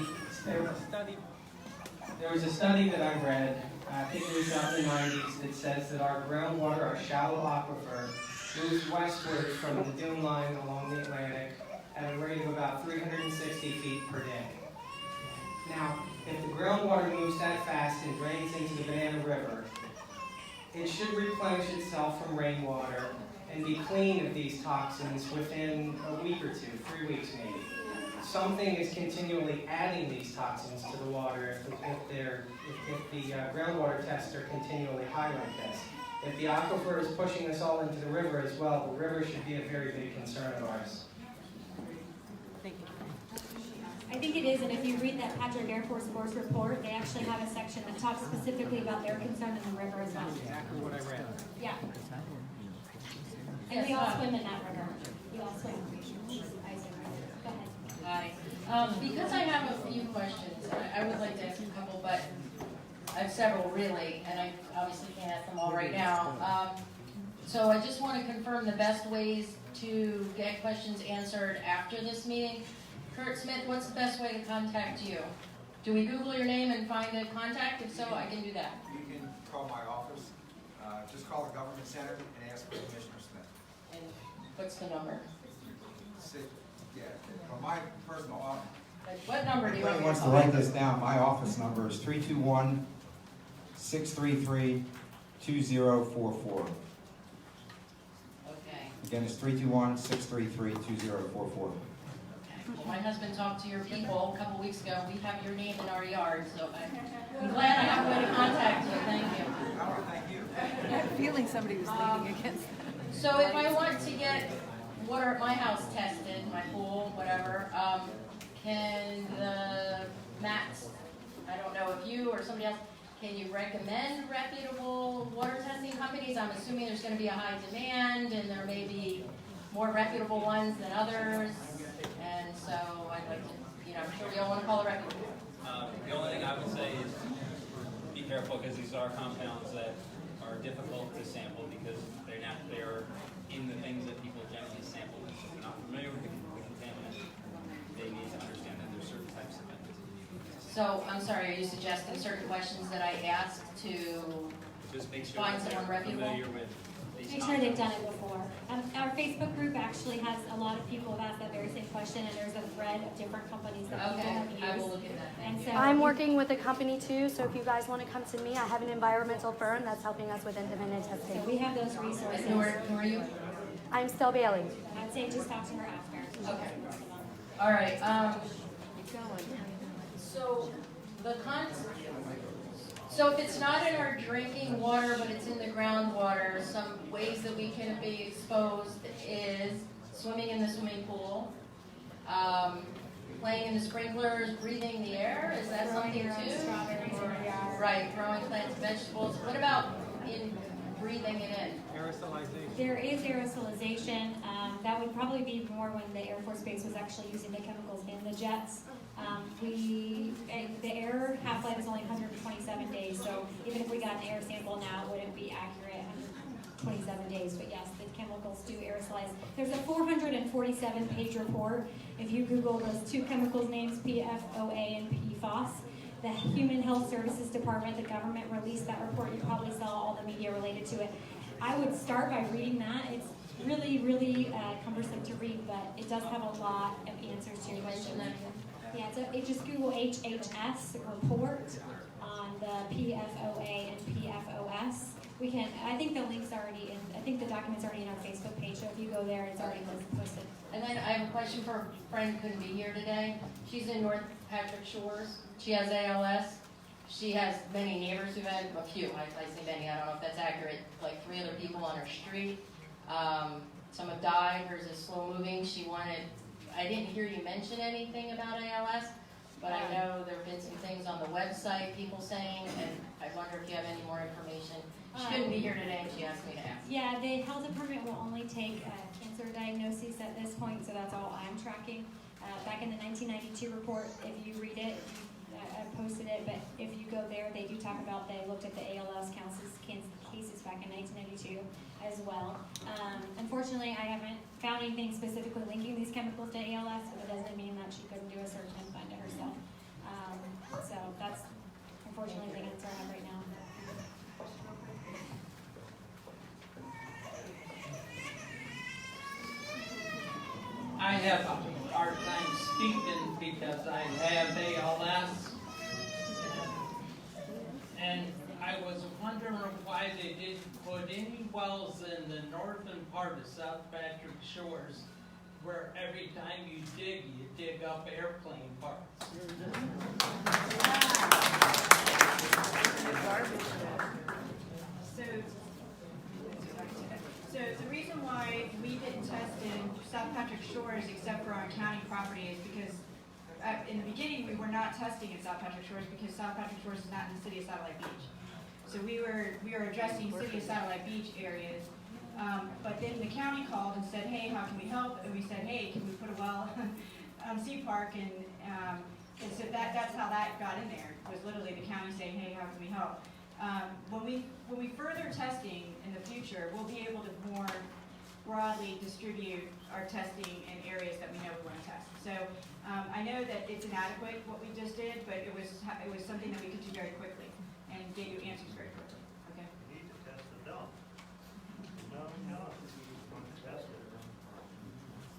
was a study that I read, I think it was out in the 90s, that says that our groundwater, our shallow aquifer, moves westward from the dune line along the Atlantic at a rate of about 360 feet per day. Now, if the groundwater moves that fast and drains into the Banana River, it should replenish itself from rainwater and be clean of these toxins within a week or two, 3 weeks maybe. Something is continually adding these toxins to the water if the groundwater tests are continually high like this. If the aquifer is pushing us all into the river as well, the river should be a very big concern of ours. I think it is, and if you read that Patrick Air Force Force report, they actually have a section that talks specifically about their concern in the river as well. That's exactly what I read. Yeah. And we all swim in that river. We all swim. Go ahead. Hi. Because I have a few questions, I would like to ask a couple, but I have several really, and I obviously can't ask them all right now. So I just want to confirm the best ways to get questions answered after this meeting. Kurt Smith, what's the best way to contact you? Do we Google your name and find a contact? If so, I can do that. You can call my office, just call the government center and ask for Commissioner Smith. And what's the number? Yeah, from my personal office. What number do you want If me to anybody wants to call? write this down, my office number is 321-633-2044. Okay. Again, it's 321-633-2044. Well, my husband talked to your people a couple weeks ago. We have your name in our yard, so I'm glad I have a way to contact you. Thank you. Thank you. I had a feeling somebody was leaning against that. So if I want to get water at my house tested, my pool, whatever, can the Matt's, I don't know if you or somebody else, can you recommend reputable water testing companies? I'm assuming there's going to be a high demand and there may be more reputable ones than others. And so I'd like to, I'm sure we all want to call it reputable. The only thing I would say is be careful because these are compounds that are difficult to sample because they're in the things that people generally sample. And so if they're not familiar with the contaminant, they need to understand that there's certain types of methods. So I'm sorry, are you suggesting certain questions that I ask to Just make sure find that someone they're reputable? familiar with these Make sure they've done compounds. it before. Our Facebook group actually has a lot of people have asked that very same question, and there's a thread of different companies that people Okay, have used. I will look at that. And Thank so you. I'm working with a company too, so if you guys want to come to me, I have an environmental firm that's helping us with independent testing. So we have those resources. And who are you? I'm still Bailey. I'd say just talk to her after. Okay. All right. Keep going. So so if it's not in our drinking water, but it's in the groundwater, some ways that we can be exposed is swimming in the swimming pool, playing in the sprinklers, breathing the air. Is that Growing something your own too? strawberries in your yard. Right, growing plants, vegetables. What about in breathing it in? Aerosolization. There is aerosolization. That would probably be more when the Air Force Base was actually using the chemicals in the jets. The air half-life is only 127 days, so even if we got an air sample now, it wouldn't be accurate 127 days. But yes, the chemicals do aerosolize. There's a 447-page report. If you Google those two chemicals names, PFOA and PFOS, the Human Health Services Department, the government released that report. You probably saw all the media related to it. I would start by reading that. It's really, really cumbersome to read, but it does have a lot of answers to your question. Yeah, so it just Google HHS report on the PFOA and PFOS. I think the link's already in, I think the document's already in our Facebook page, so if you go there, it's already posted. And then I have a question for a friend who couldn't be here today. She's in North Patrick Shores. She has ALS. She has many neighbors who've had, a few, I say many, I don't know if that's accurate, like 3 other people on her street. Some have died, hers is slow moving. I didn't hear you mention anything about ALS, but I know there have been some things on the website, people saying, and I wonder if you have any more information. She couldn't be here today and she asked me to ask. Yeah, the health department will only take cancer diagnoses at this point, so that's all I'm tracking. Back in the 1992 report, if you read it, I posted it, but if you go there, they do talk about, they looked at the ALS cases back in 1992 as well. Unfortunately, I haven't found anything specifically linking these chemicals to ALS, but it doesn't mean that she couldn't do a search and find it herself. So that's unfortunately the answer I have right now. I have a hard time speaking because I have ALS. And I was wondering why they didn't put any wells in the northern part of South Patrick Shores where every time you dig up airplane parts. So the reason why we didn't test in South Patrick Shores except for on county property is because in the beginning we were not testing in South Patrick Shores because South Patrick Shores is not in the city of Satellite Beach. So we were addressing city of Satellite Beach areas, but then the county called and said, hey, how can we help? And we said, hey, can we put a well on Sea Park? And so that's how that got in there, was literally the county saying, hey, how can we help? When we further testing in the future, we'll be able to more broadly distribute our testing in areas that we know we want to test. So I know that it's inadequate what we just did, but it was something that we could do very quickly and get you answers very quickly. Okay. You need to test the dump. No, test it.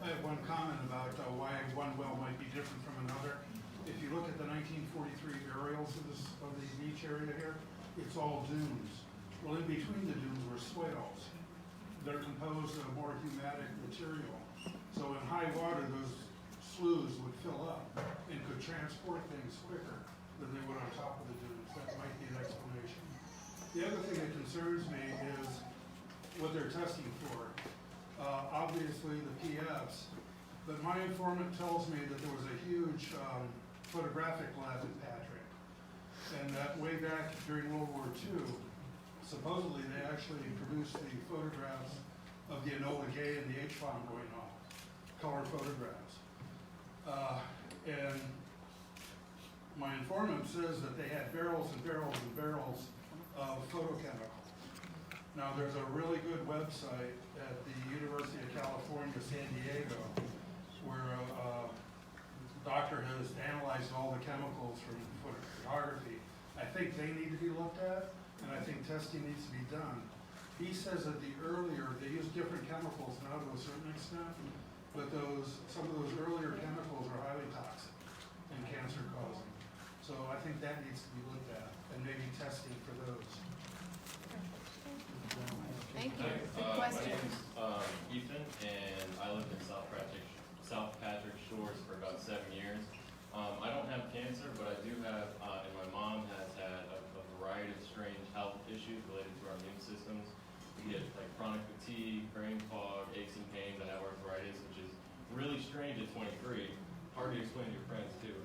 I have one comment about why one well might be different from another. If you look at the 1943 aerials of the beach area here, it's all dunes. Well, in between the dunes were swales. They're composed of more humatic material. So in high water, those sloughs would fill up and could transport things quicker than they would on top of the dunes. That might be an explanation. The other thing that concerns me is what they're testing for. Obviously the PFs, but my informant tells me that there was a huge photographic lab in Patrick, and that way back during World War II, supposedly they actually produced the photographs of the Enola Gay and the H-bomb going off, color photographs. And my informant says that they had barrels and barrels and barrels of photochemical. Now, there's a really good website at the University of California, San Diego, where a doctor has analyzed all the chemicals from photography. I think they need to be looked at, and I think testing needs to be done. He says that they use different chemicals now to a certain extent, but some of those earlier chemicals are highly toxic and cancer causing. So I think that needs to be looked at, and maybe testing for those. Thank you. Good My question. name's Ethan, and I lived in South Patrick Shores for about 7 years. I don't have cancer, but I do have, and my mom has had a variety of strange health issues related to our immune systems. We get like chronic fatigue, brain fog, aches and pains. I have arthritis, which is really strange at 23. Hard to explain to your friends too.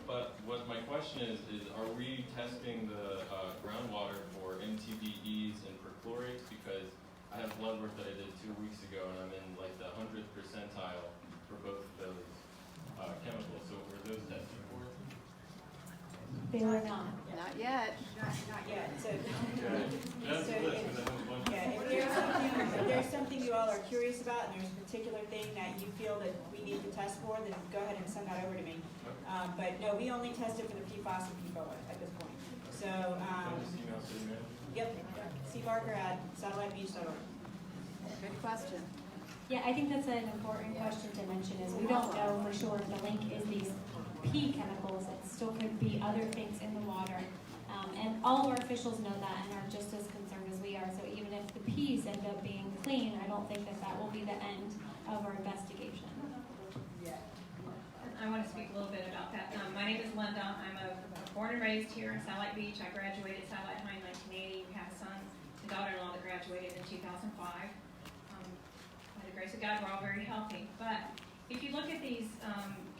But what my question is are we testing the groundwater for MTBEs and perchlorates? Because I have blood work that I did 2 weeks ago, and I'm in like the 100th percentile for both of those chemicals. So were those tested for? They were not. Not yet. Not yet. So, That's the list, and then a bunch if there's something you all are curious about, and there's a particular thing that you feel that we need to test for, then go ahead and send that over to me. But no, we only tested for the PFAS and PFOA at this point. So, yep, cbarker@satellitebeach.org. Good question. Yeah, I think that's an important question to mention is we don't know for sure if the link is these P chemicals. It still could be other things in the water. And all of our officials know that and are just as concerned as we are. So even if the P's end up being clean, I don't think that will be the end of our investigation. I want to speak a little bit about that. My name is Linda. I'm born and raised here in Satellite Beach. I graduated Satellite High in 1980. We have a son and daughter-in-law that graduated in 2005. By the grace of God, we're all very healthy. But if you look at these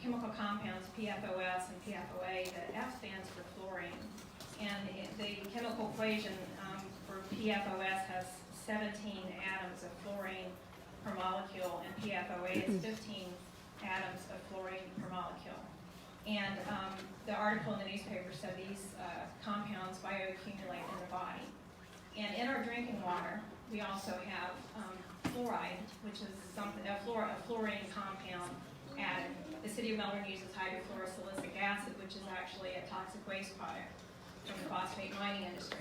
chemical compounds, PFOS and PFOA, the F stands for fluorine. And the chemical equation for PFOS has 17 atoms of fluorine per molecule, and PFOA is 15 atoms of fluorine per molecule. And the article in the newspaper said these compounds bioaccumulate in the body. And in our drinking water, we also have fluoride, which is a fluorine compound added. The city of Melbourne uses hydrofluorosilicic acid, which is actually a toxic waste product from the phosphate mining industry.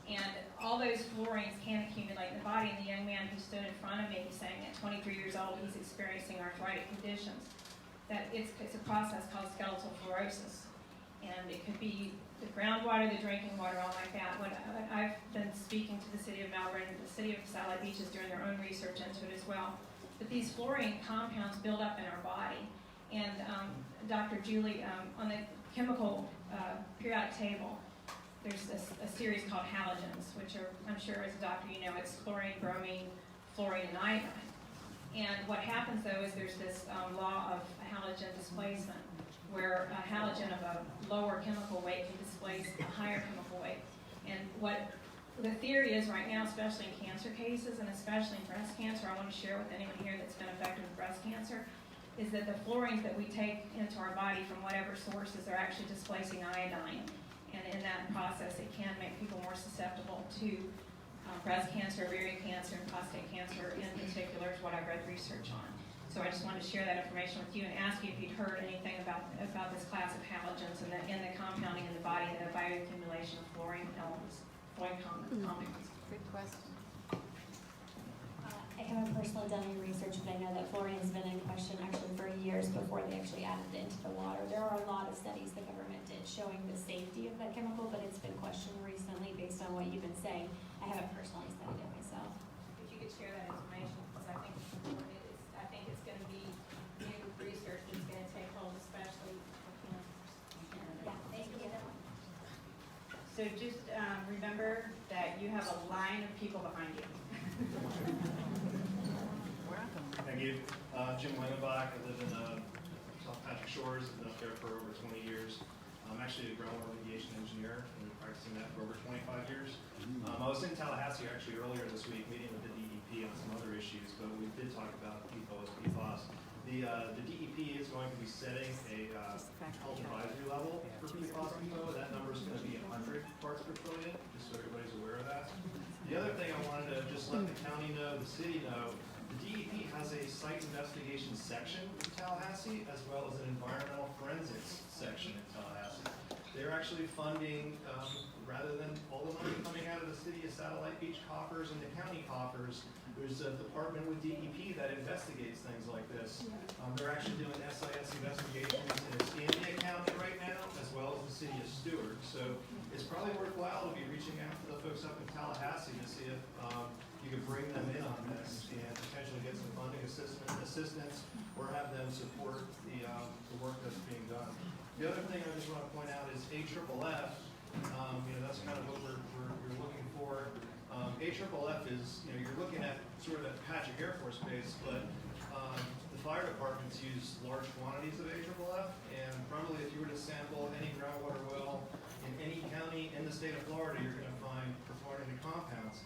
And all those fluorines can accumulate in the body. And the young man who stood in front of me saying at 23 years old he's experiencing arthritic conditions, that it's a process called skeletal fluorosis. And it could be the groundwater, the drinking water, all like that. When I've been speaking to the city of Melbourne, the city of Satellite Beach is doing their own research into it as well. But these fluorine compounds build up in our body. And Dr. Julie, on the chemical periodic table, there's a series called halogens, which are, I'm sure as a doctor you know, it's chlorine, bromine, fluorine, and iodine. And what happens though is there's this law of halogen displacement, where a halogen of a lower chemical weight can displace a higher chemical weight. And what the theory is right now, especially in cancer cases and especially in breast cancer, I want to share with anyone here that's been affected with breast cancer, is that the fluorines that we take into our body from whatever sources are actually displacing iodine. And in that process, it can make people more susceptible to breast cancer, ovarian cancer, and prostate cancer in particular is what I've read research on. So I just wanted to share that information with you and ask you if you'd heard anything about this class of halogens and the compounding in the body and the bioaccumulation of fluorine elements, fluorine compounds. Good question. I haven't personally done any research, but I know that fluorine has been in question actually for years before they actually added it into the water. There are a lot of studies the government did showing the safety of that chemical, but it's been questioned recently based on what you've been saying. I haven't personally studied it myself. If you could share that information, because I think it's important. I think it's going to be new research that's going to take hold, especially for cancers. Yeah, thank you. So just remember that you have a line of people behind you. Thank you. Jim Wendenbach. I live in South Patrick Shores. I've been up there for over 20 years. I'm actually a groundwater remediation engineer and been practicing that for over 25 years. I was in Tallahassee actually earlier this week meeting with the DEP on some other issues, but we did talk about PFAS. The DEP is going to be setting a health advisory level for PFAS. That number is going to be 100 parts per trillion, just so everybody's aware of that. The other thing I wanted to just let the county know, the city know, the DEP has a site investigation section in Tallahassee as well as an environmental forensics section in Tallahassee. They're actually funding, rather than all the money coming out of the city of Satellite Beach coffers and the county coffers, there's a department with DEP that investigates things like this. They're actually doing SIS investigations in Escambia County right now, as well as the city of Stewart. So it's probably worthwhile to be reaching out to the folks up in Tallahassee to see if you could bring them in on this and potentially get some funding assistance or have them support the work that's being done. The other thing I just want to point out is AFFF. That's kind of what we're looking for. AFFF is, you're looking at sort of at Patrick Air Force Base, but the fire departments use large quantities of AFFF, and probably if you were to sample any groundwater well in any county in the state of Florida, you're going to find perfluorinated compounds.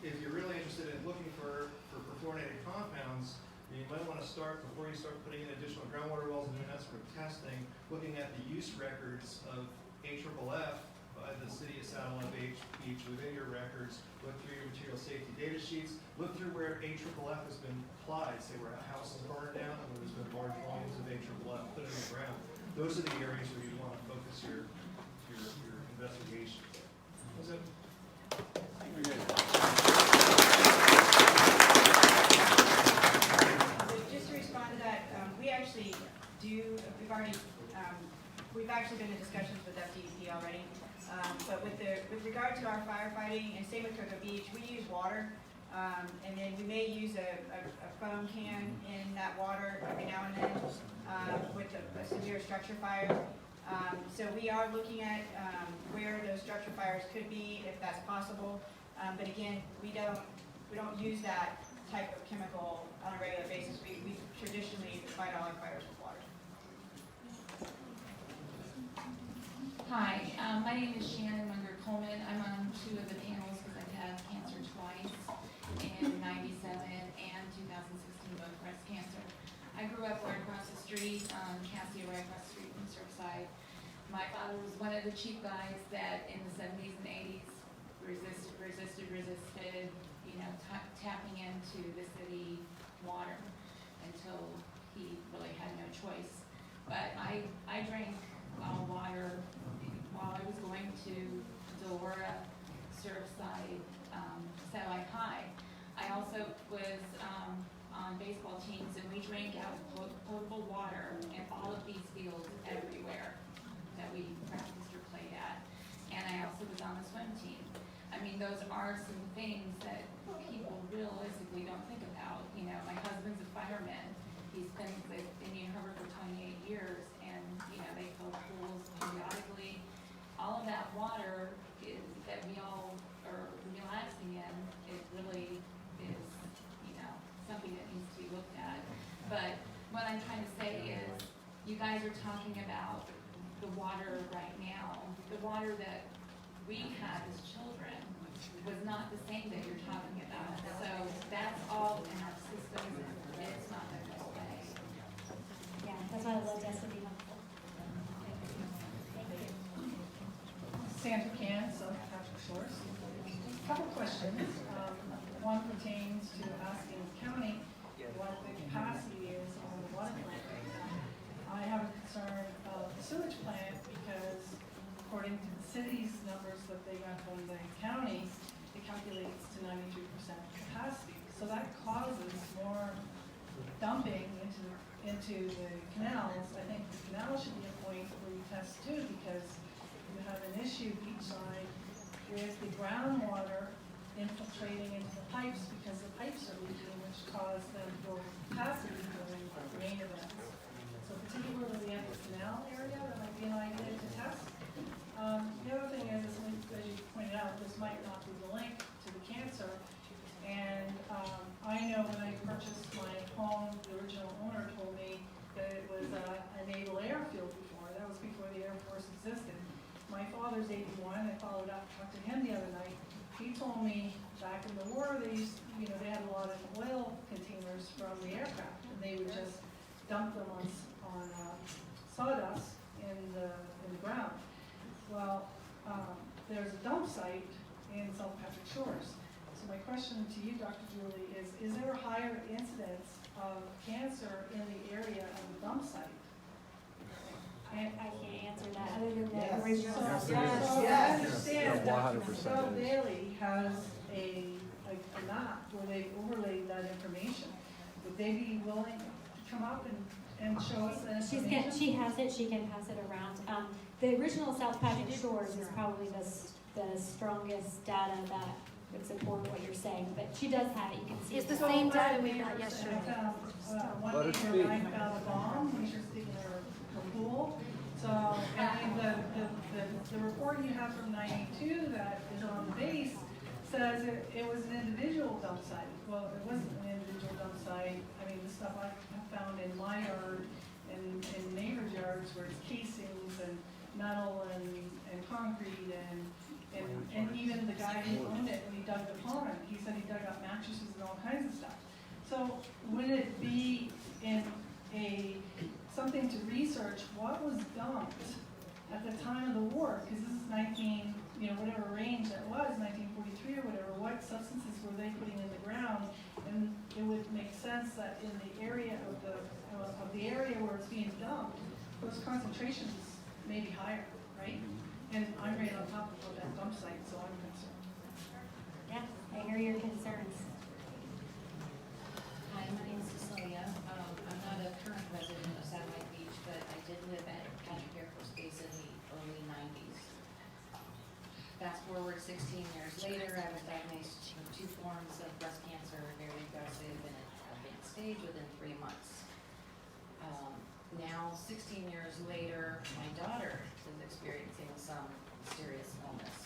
If you're really interested in looking for perfluorinated compounds, you might want to start, before you start putting in additional groundwater wells and doing that sort of testing, looking at the use records of AFFF by the city of Satellite Beach within your records. Look through your material safety data sheets. Look through where AFFF has been applied, say where a house is burned down and where there's been large volumes of AFFF put in the ground. Those are the areas where you want to focus your investigation. That's it. Just to respond to that, we actually do, we've actually been in discussions with FDEP already. But with regard to our firefighting, and same with Cocoa Beach, we use water. And then we may use a foam can in that water every now and then with a severe structure fire. So we are looking at where those structure fires could be, if that's possible. But again, we don't use that type of chemical on a regular basis. We traditionally fight all our fires with water. Hi, my name is Shannon Munger-Coleman. I'm on 2 of the panels because I've had cancer twice, in 97 and 2016, both breast cancer. I grew up right across the street, Cassia, right across the street from Surfside. My father was one of the chief guys that in the 70s and 80s resisted, tapping into the city water until he really had no choice. But I drank water while I was going to Delora, Surfside, Satellite High. I also was on baseball teams, and we drank out of potable water in all of these fields everywhere that we practiced or played at. And I also was on the swim team. I mean, those are some things that people realistically don't think about. My husband's a fireman. He's been with Indian Harbor for 28 years, and they fill pools periodically. All of that water that we all are relaxing in, it really is, something that needs to be looked at. But what I'm trying to say is, you guys are talking about the water right now. The water that we had as children was not the same that you're talking about. So that's all in our system. It's not the best way. Yeah, that's why I love that to be helpful. Thank you. Sandra Cantz of Patrick Shores. Couple questions. One pertains to asking the county what the capacity is on the water plant right now. I have a concern of the sewage plant because according to the city's numbers that they got from the county, it calculates to 93% capacity. So that causes more dumping into the canals. I think the canal should be a point where you test too, because you have an issue beachside with the groundwater infiltrating into the pipes because the pipes are leaking, which cause them to go capacity during rain events. So particularly at the canal area, that might be an idea to test. The other thing is, as you pointed out, this might not be the link to the cancer. And I know when I purchased my home, the original owner told me that it was a naval airfield before. That was before the Air Force existed. My father's 81. I followed up, talked to him the other night. He told me back in the war, they used, they had a lot of oil containers from the aircraft, and they would just dump them on sawdust in the ground. Well, there's a dump site in South Patrick Shores. So my question to you, Dr. Julie, is there a higher incidence of cancer in the area of the dump site? I can't answer that other than the original. I understand that South Daly has a map where they overlaid that information. Would they be willing to come up and show us that information? She has it. She can pass it around. The original South Patrick Shores is probably the strongest data that would support what you're saying, but she does have it. You can see It's it. the same data we got yesterday. One neighbor, I found a bomb when she was digging her pool. So, I mean, the report you have from 92 that is on the base says it was an individual dump site. Well, it wasn't an individual dump site. I mean, the stuff I found in my yard and in neighbors' yards where it's casings and metal and concrete and even the guy who owned it, when he dug the pond, he said he dug up mattresses and all kinds of stuff. So would it be in something to research what was dumped at the time of the war? Because this is whatever range that was, 1943 or whatever, what substances were they putting in the ground? And it would make sense that in the area of the area where it's being dumped, those concentrations may be higher, right? And I'm right on top of that dump site, so I'm concerned. Yeah, I hear your concerns. Hi, my name is Cecilia. I'm not a current resident of Satellite Beach, but I did live at Patrick Air Force Base in the early 90s. Fast forward 16 years later, I was diagnosed with 2 forms of breast cancer, very aggressive and at advanced stage within 3 months. Now, 16 years later, my daughter is experiencing some serious illness.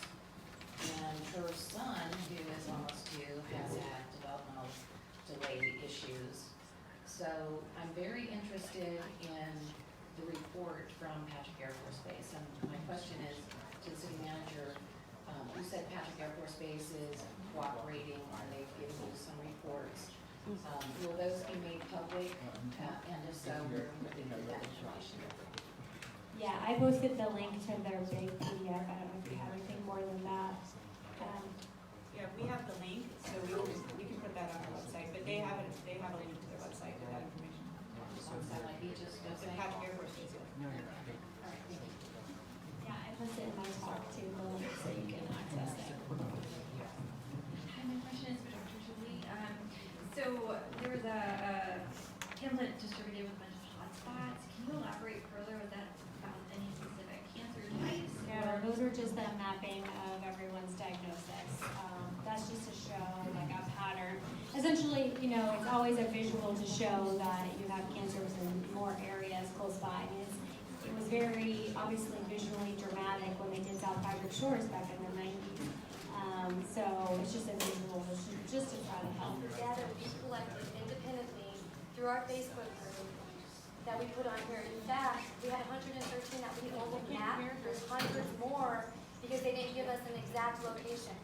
And her son, who is almost 2, has had developmental delay issues. So I'm very interested in the report from Patrick Air Force Base. And my question is to the city manager, you said Patrick Air Force Base is cooperating and they've given you some reports. Will those be made public? And if so, where would they get that information? Yeah, I posted the link to their big PDF. I don't know if you have anything more than that. Yeah, we have the link, so we can put that on our website, but they have a link to their website with that information. On Satellite Beach's It's website? Patrick Air Force Base. All right, thank you. Yeah, I posted in my talk too, the link so you can access it. Hi, my question is for Dr. Julie. So there was a template distributed with a bunch of hotspots. Can you elaborate further? Was that about any specific cancer types? Yeah, those are just a mapping of everyone's diagnosis. That's just to show like a pattern. Essentially, it's always a visual to show that you have cancers in more areas close by. It was very obviously visually dramatic when they did South Patrick Shores back in the 90s. So it's just a visual, just to try to help. Data we collected independently through our Facebook group that we put on here. In fact, we had 113 that we only mapped. There's hundreds more because they didn't give us an exact location.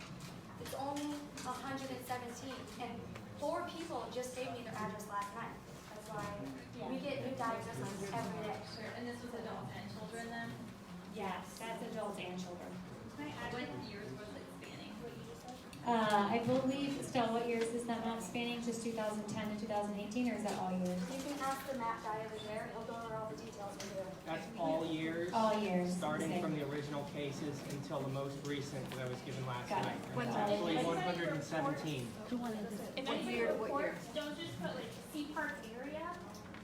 It's only 117, and 4 people just gave me their address last night. That's why we get new diagnoses every day. Sure. And this was adults and children then? Yes, that's adults and children. What years was it spanning? I believe, Stella, what years is that map spanning? Just 2010 to 2018, or is that all years? You can ask the map guy over there, he'll go over all the details with you. That's all years. All years. Starting Okay. from the original cases until the most recent that I was given last Got night. it. And it's actually 117. If it's a report, don't just put like C Park area,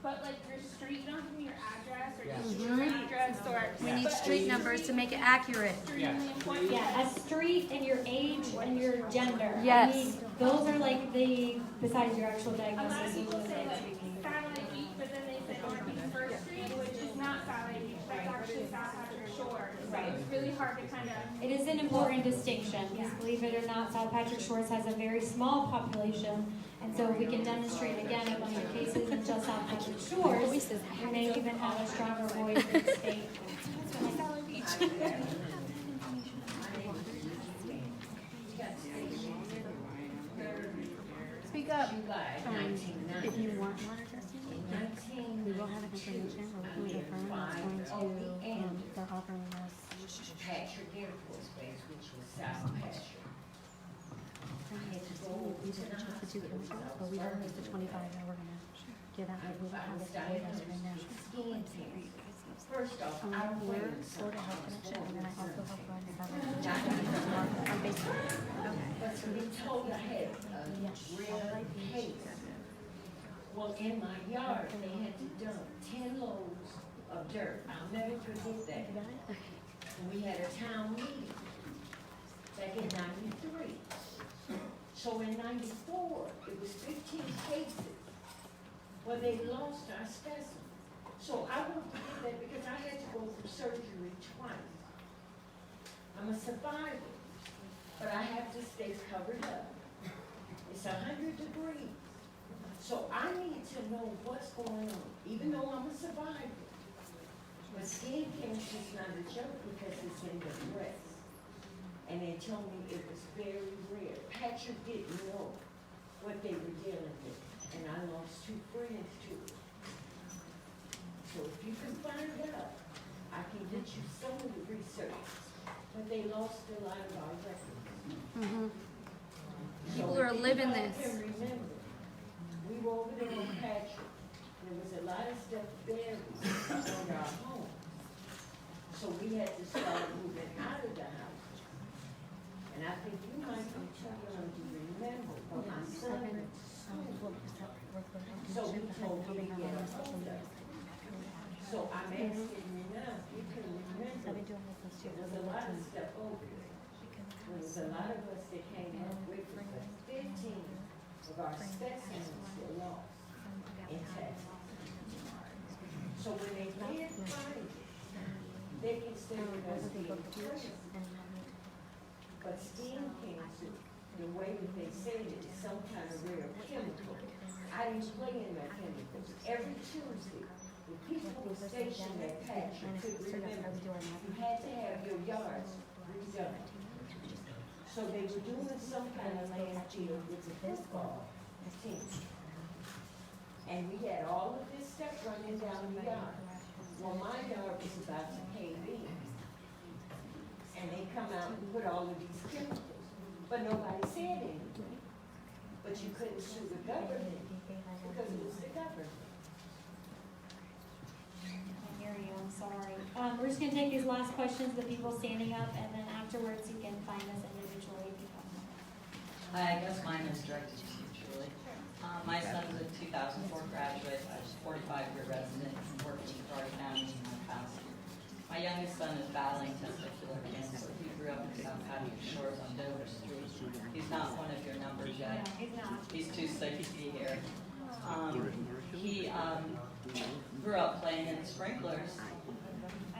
but like your street, you don't give me your address or Yeah. just your address or. We need but a street numbers to make it accurate. Extremely important. Yeah, a street and your age and your gender. Yes. I mean, those are like the, besides your actual A lot of diagnosis. people those are say the like things we need. Satellite Beach, but then they say Northeast First Street, which is not Satellite Beach, that's actually South Patrick Shores. So Right. it's really hard to kind of. It is an important distinction, because believe it or not, South Patrick Shores has a very small population, and so if we can demonstrate again a bunch of cases in just South Patrick Shores, we may even have a stronger voice in the state. Speak up. If you want water testing, we will have information, we're working with a firm that's going to, they're offering us. Patrick Air Force Base, which was South Patrick. We didn't choose the 2 chemicals, but we don't use the 25 that we're gonna give out, we don't have it for you guys right now. First off, I don't We're believe in Florida Health Connection, and then I also help run the I'm basically. But to be told I had a real case. Well, in my yard, they had to dump 10 loads of dirt. I'll never forget that. And we had a town meeting back in '93. So in '94, it was 15 cases where they lost our specimen. So I won't forget that because I had to go through surgery twice. I'm a survivor, but I have to stay covered up. It's 100 degrees. So I need to know what's going on, even though I'm a survivor. But skin cancer is not a joke because it's in the breast. And they told me it was very rare. Patrick didn't know what they were dealing with. And I lost 2 friends to it. So if you can find out, I can get you some of the research. But they lost a lot of our records. People are living this. I can remember, we were over there on Patrick. There was a lot of stuff buried around our home. So we had to start moving out of the house. And I think you might be too young to remember, but my son went to school. So he told me to get a hold of it. So I'm asking you now, if you can remember, there was a lot of stuff over there. There was a lot of us that came up with it, but 15 of our specimens were lost in Texas. So when they did find it, they considered us being crazy. But skin cancer, the way that they say it, is some kind of rare chemical. I didn't play in that chemical. Every Tuesday, the people were stationed at Patrick could remember you had to have your yards redone. So they were doing some kind of land deal with the football team. And we had all of this stuff running down the yard. Well, my yard was about to cave in. And they come out and put all of these chemicals, but nobody said anything. But you couldn't sue the government because it was the government. I hear you, I'm sorry. We're just gonna take these last questions, the people standing up, and then afterwards you can find us individually if you want. Hi, I guess mine is directed to you, Julie. My son's a 2004 graduate, I was a 45-year resident, worked in Florida County in my past. My youngest son is battling testicular cancer. He grew up in South Patrick Shores on Dover Street. He's not one of your numbers yet. He's not. He's too sick to be here. He grew up playing in sprinklers,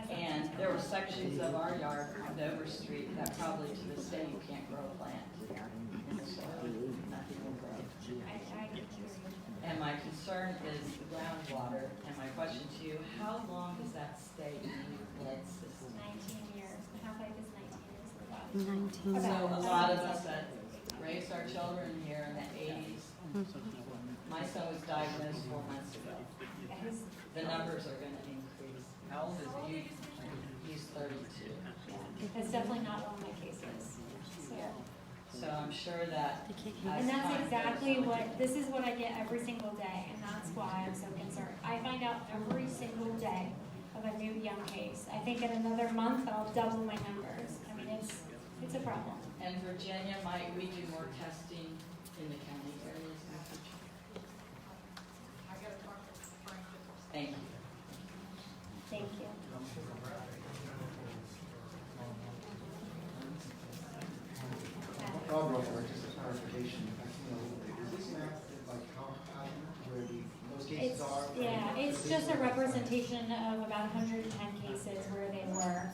and there were sections of our yard on Dover Street that probably to this day you can't grow a plant. So, nothing will grow. And my concern is the groundwater, and my question to you, how long does that stay in your blood system? 19 years. The half-life is 19 years. 19. So a lot of us that raised our children here in the 80s, my son was diagnosed 4 months ago. The numbers are going to increase. How old is he? He's 32. That's definitely not one of my cases, so. So I'm sure that. as And that's time exactly goes on- what, this is what I get every single day, and that's why I'm so concerned. I find out every single day of a new young case. I think in another month, I'll double my numbers. I mean, it's a problem. And Virginia, might we do more testing in the county areas in the future? Thank you. Thank you. Just a clarification, I see a little bit, is this map like how where those cases It's, are? yeah, it's just a representation of about 110 cases where they were,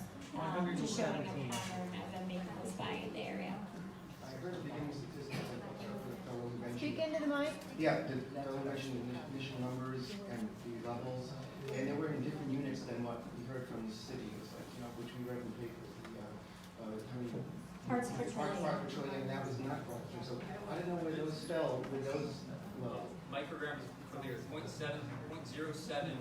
just showing a pattern of them being close by the area. I heard the beginning statistics that the fellow mentioned. Speak into the mic. Yeah, the fellow mentioned the initial numbers and the levels, and they were in different units than what we heard from the city. It's like, which we read in the papers, how many Parts per trillion. Parts per trillion, and that was not parts per trillion. So I don't know where those fell, where those, well, Micrograms per liter, 0.07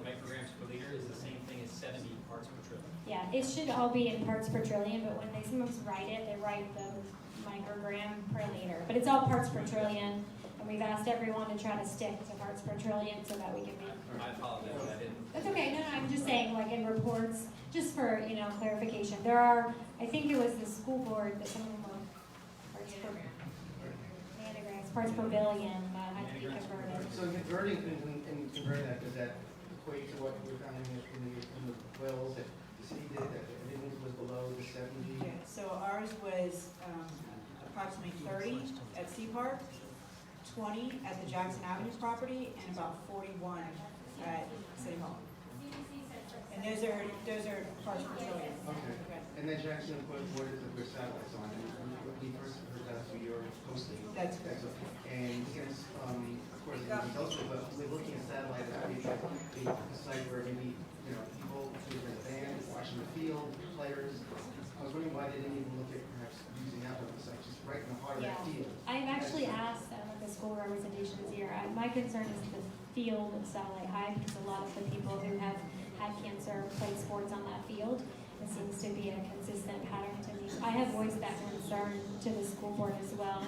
micrograms per liter is the same thing as 70 parts per trillion. Yeah, it should all be in parts per trillion, but when they sometimes write it, they write the microgram per liter. But it's all parts per trillion, and we've asked everyone to try to stick to parts per trillion so that we can be. I apologize, I didn't. That's okay. No, I'm just saying, like in reports, just for clarification. There are, I think it was the school board that some of them were parts per nanograms, parts per billion that had to be converted. so converting that, does that equate to what we found in the wells that the city did, that everything was below the 70? Yeah, so ours was approximately 30 at Sea Park, 20 at the Jackson Avenue property, and about 41 at City Hall. And those are parts per trillion. Okay. And then Jackson put what is it, where satellites on, and when we first heard that through your posting. That's okay. And since, of course, it was also, but we're looking at satellite, that would be a site where maybe, people who are in the band, watching the field, players. I was wondering why they didn't even look at perhaps using that one, site, just right in the heart of that field. I've actually asked the school representation this year. My concern is the field of Satellite High, because a lot of the people who have had cancer played sports on that field. It seems to be a consistent pattern to me. I have voiced that concern to the school board as well.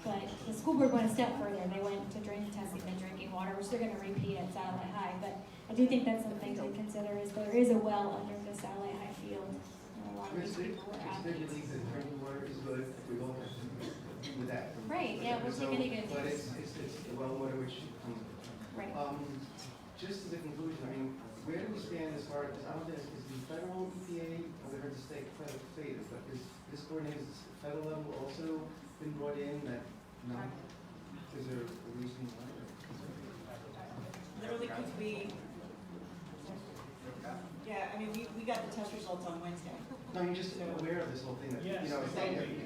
But the school board went a step further. They went to drink testing the drinking water, which they're going to repeat at Satellite High. But I do think that's something to consider, is there is a well under the Satellite High field. And a lot of these people were athletes. That drinking water is good, we all have to do with that. Right, yeah, we'll take any good But news. it's the well water which comes. Right. Just as a conclusion, I mean, where do we stand as far as, I don't think, is the federal EPA, I heard the state stated, but is this coordinated, is the federal level also been brought in that, no? Is there a reason why? Literally, because yeah, I mean, we got the test results on Wednesday. No, you're just aware of this whole thing, that, Yes, it's like, totally.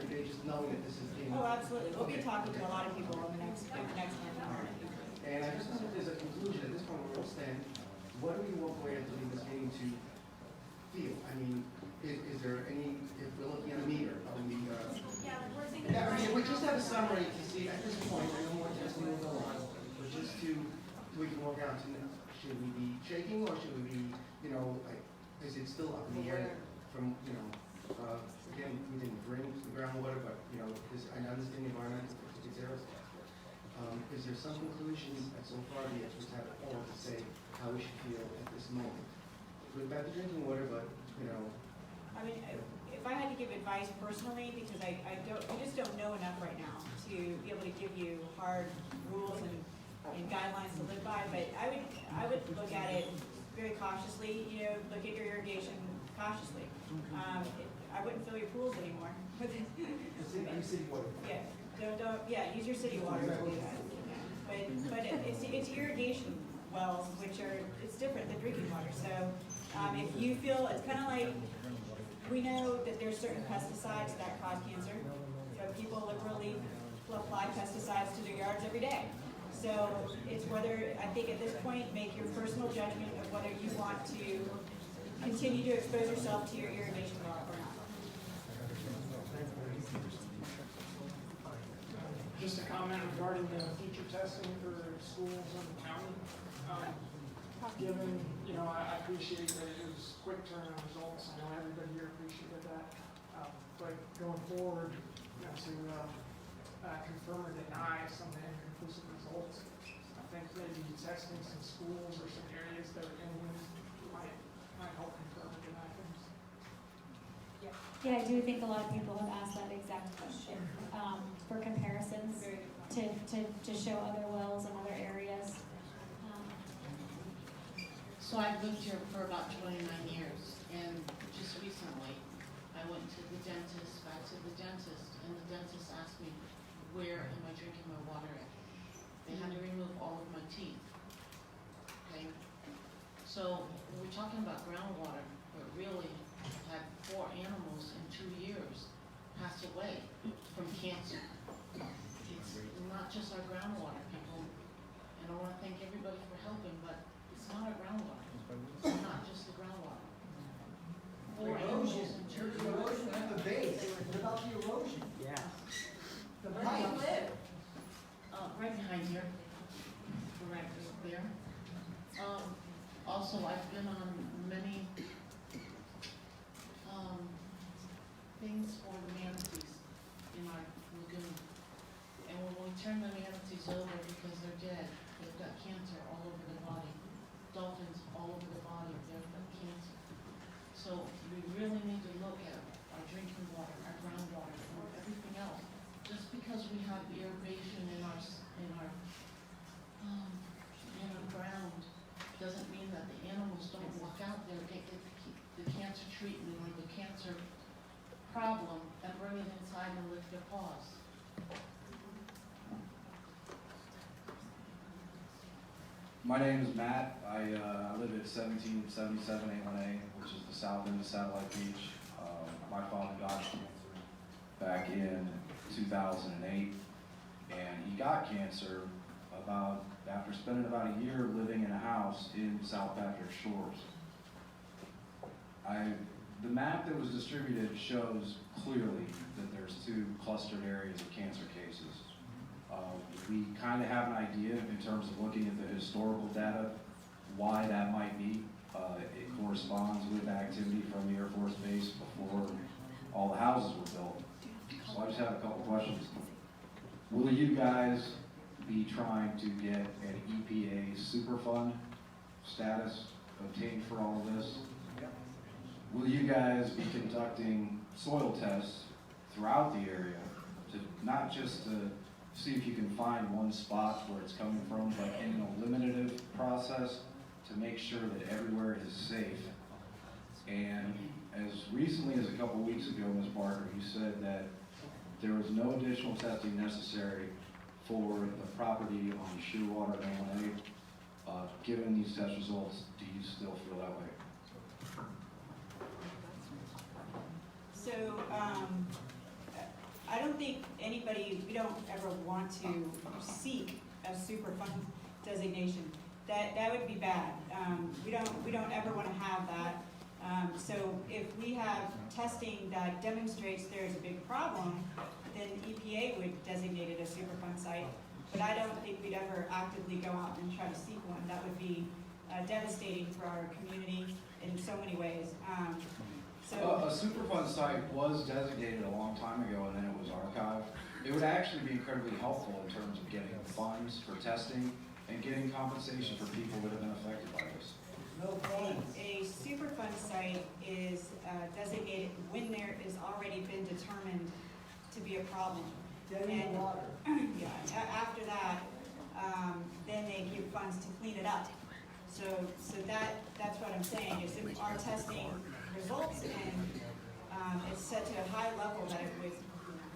they just knowing that this is being. Oh, absolutely. We'll be Okay. talking to a lot of people in the next month. And I just wonder if there's a conclusion at this point where we'll stand, what do we walk away after leaving this meeting to feel? I mean, is there any, if we're looking at a meter, are we, I mean, we just have a summary to see at this point, I know more testing will go on, but just to, we can walk out to, should we be shaking or should we be, like, is it still up in the air from, again, we didn't bring the groundwater, but, I understand the environmental, it's aerosol. Is there some conclusions that so far the experts have all to say how we should feel at this moment? With about the drinking water, but, I mean, if I had to give advice personally, because I just don't know enough right now to be able to give you hard rules and guidelines to live by, but I would look at it very cautiously, look at your irrigation cautiously. I wouldn't fill your pools anymore. city water. Yeah, use your city water to do that. But it's irrigation wells, which it's different than drinking water. So if you feel, it's kind of like, we know that there's certain pesticides that cause cancer. So people liberally apply pesticides to their yards every day. So it's whether, I think at this point, make your personal judgment of whether you want to continue to expose yourself to your irrigation well or not. Just a comment regarding the future testing for schools in the county. Given, I appreciate that it was quick turnaround but going forward, to confirm or deny some of the inconclusive results, I think maybe testing some schools or some areas that are inland might help confirm or deny things. Yeah, I do think a lot of people have asked that exact question, for comparisons, to show other wells in other areas. So I've lived here for about 29 years, and just recently, I went to the dentist, back to the dentist, and the dentist asked me, where am I drinking my water at? They had to remove all of my teeth, okay? So, we're talking about groundwater, but really, I've had 4 animals in 2 years pass away from cancer. It's not just our groundwater, people, and I wanna thank everybody for helping, but it's not our groundwater. It's not just the groundwater. Erosion, the erosion at the base, what about the erosion? Yeah. The Where do you pipes. live? Right behind here. Right there. Also, I've been on many, things for the manatees in our lagoon. And when we turn the manatees over because they're dead, they've got cancer all over their body. Dolphins all over the body, they've got cancer. So we really need to look at our drinking water, our groundwater, and everything else. Just because we have irrigation in our ground doesn't mean that the animals don't walk out there, get the cancer treatment or the cancer problem, and bring it inside and lick their paws. My name is Matt. I live at 1777 A1A, which is the south end of Satellite Beach. My father got cancer back in 2008, and he got cancer after spending about a year living in a house in South Patrick Shores. The map that was distributed shows clearly that there's 2 clustered areas of cancer cases. We kind of have an idea in terms of looking at the historical data, why that might be. It corresponds with activity from the Air Force Base before all the houses were built. So I just have a couple questions. Will you guys be trying to get an EPA Superfund status obtained for all of this? Will you guys be conducting soil tests throughout the area to not just to see if you can find one spot where it's coming from, but in an eliminative process to make sure that everywhere is safe? And as recently as a couple weeks ago, Ms. Barker, you said that there was no additional testing necessary for the property on Shearwater and A1A. Given these test results, do you still feel that way? So, I don't think we don't ever want to seek a Superfund designation. That would be bad. We don't ever want to have that. So if we have testing that demonstrates there's a big problem, then EPA would designate it a Superfund site. But I don't think we'd ever actively go out and try to seek one. That would be devastating for our community in so many ways. A Superfund site was designated a long time ago, and then it was archived. It would actually be incredibly helpful in terms of getting funds for testing and getting compensation for people that have been affected by this. A Superfund site is designated when there is already been determined to be a problem. And after that, then they give funds to clean it up. So that's what I'm saying, is if our testing results in it's set to a high level that it would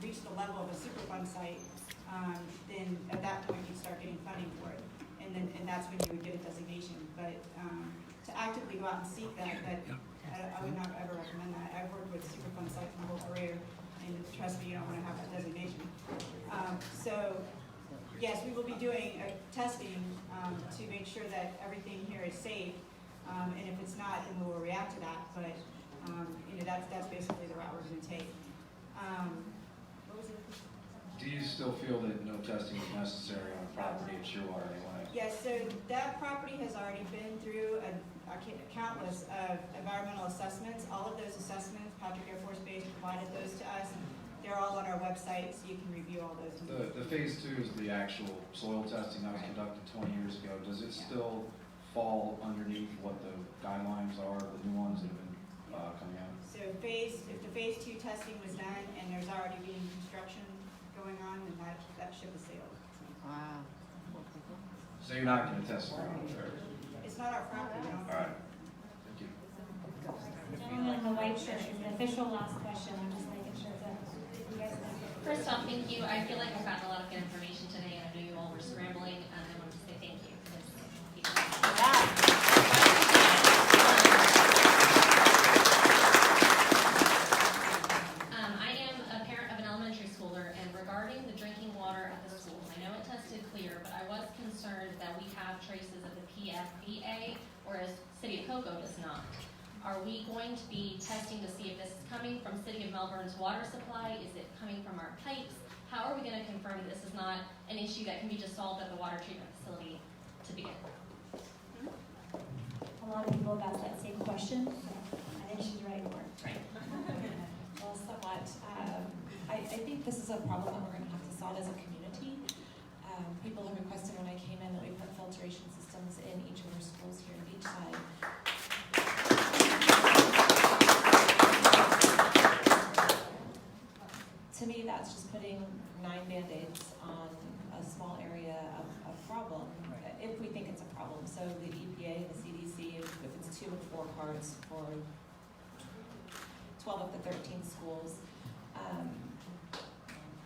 reach the level of a Superfund site, then at that point you'd start getting funding for it. And that's when you would get a designation. But to actively go out and seek that I would not ever recommend that. I've worked with Superfund sites my whole career, and trust me, you don't want to have that designation. So yes, we will be doing testing to make sure that everything here is safe. And if it's not, then we will react to that. But that's basically the route we're going to take. What was it? Do you still feel that no testing is necessary on property at Shearwater anyway? Yes, so that property has already been through countless of environmental assessments. All of those assessments, Patrick Air Force Base provided those to us. They're all on our website, so you can review all those. The phase 2 is the actual soil testing that was conducted 20 years ago. Does it still fall underneath what the guidelines are, the new ones that have been coming out? So if the phase 2 testing was done and there's already been construction going on, then that ship has sailed. Wow. So you're not going to test it around there? It's not our property. We don't. All right. Thank you. Gentleman in the white shirt, is an official last question. I'm just making sure that you guys know. First off, thank you. I feel like I've gotten a lot of good information today, and I know you all were scrambling, and I want to say thank you. I am a parent of an elementary schooler, and regarding the drinking water at the school, I know it tested clear, but I was concerned that we have traces of the PFBA, whereas City of Cocoa does not. Are we going to be testing to see if this is coming from City of Melbourne's water supply? Is it coming from our pipes? How are we going to confirm that this is not an issue that can be just solved at the water treatment facility to begin? A lot of people have asked that same question. I think she's right, Lauren. Right. Well, somewhat. I think this is a problem that we're going to have to solve as a community. People have requested when I came in that we put filtration systems in each of our schools here on each side. To me, that's just putting 9 Band-Aids on a small area of problem, if we think it's a problem. So the EPA, the CDC, if it's 2 or 4 parts for 12 of the 13 schools,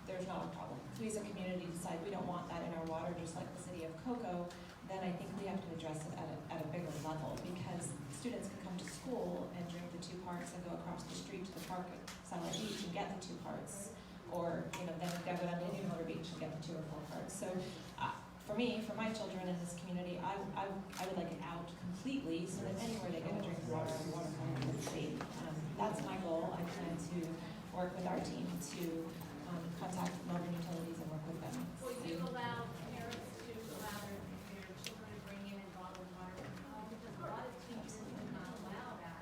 there's not a problem. If we as a community decide we don't want that in our water, just like the City of Cocoa, then I think we have to address it at a bigger level, because students can come to school and drink the 2 parts and go across the street to the park at Satellite Beach and get the 2 parts, or then go down to Indian River Beach and get the 2 or 4 parts. So for me, for my children in this community, I would like it out completely, so that anywhere they get a drink of water and water from the state. That's my goal. I plan to work with our team to contact Melbourne Utilities and work with them. Will you allow parents to allow their children to bring in bottled water from home? Because a lot of teachers do not allow that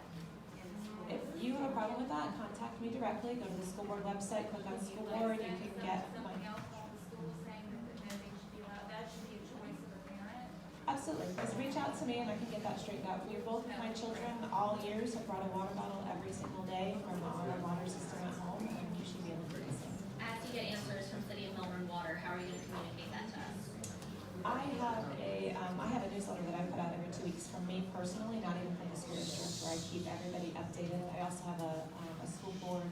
in the school. If you have a problem with that, contact me directly. Go to the school board website, click on school board. You can get my. Something else on the school saying that they should be allowed. That should be a choice of a parent. Absolutely. Just reach out to me and I can get that straightened out. We both, my children, all years have brought a water bottle every single day from our water system at home, and you should be able to do the same. As you get answers from City of Melbourne Water, how are you going to communicate that to us? I have a newsletter that I put out every 2 weeks from me personally, not even from the school district, where I keep everybody updated. I also have a school board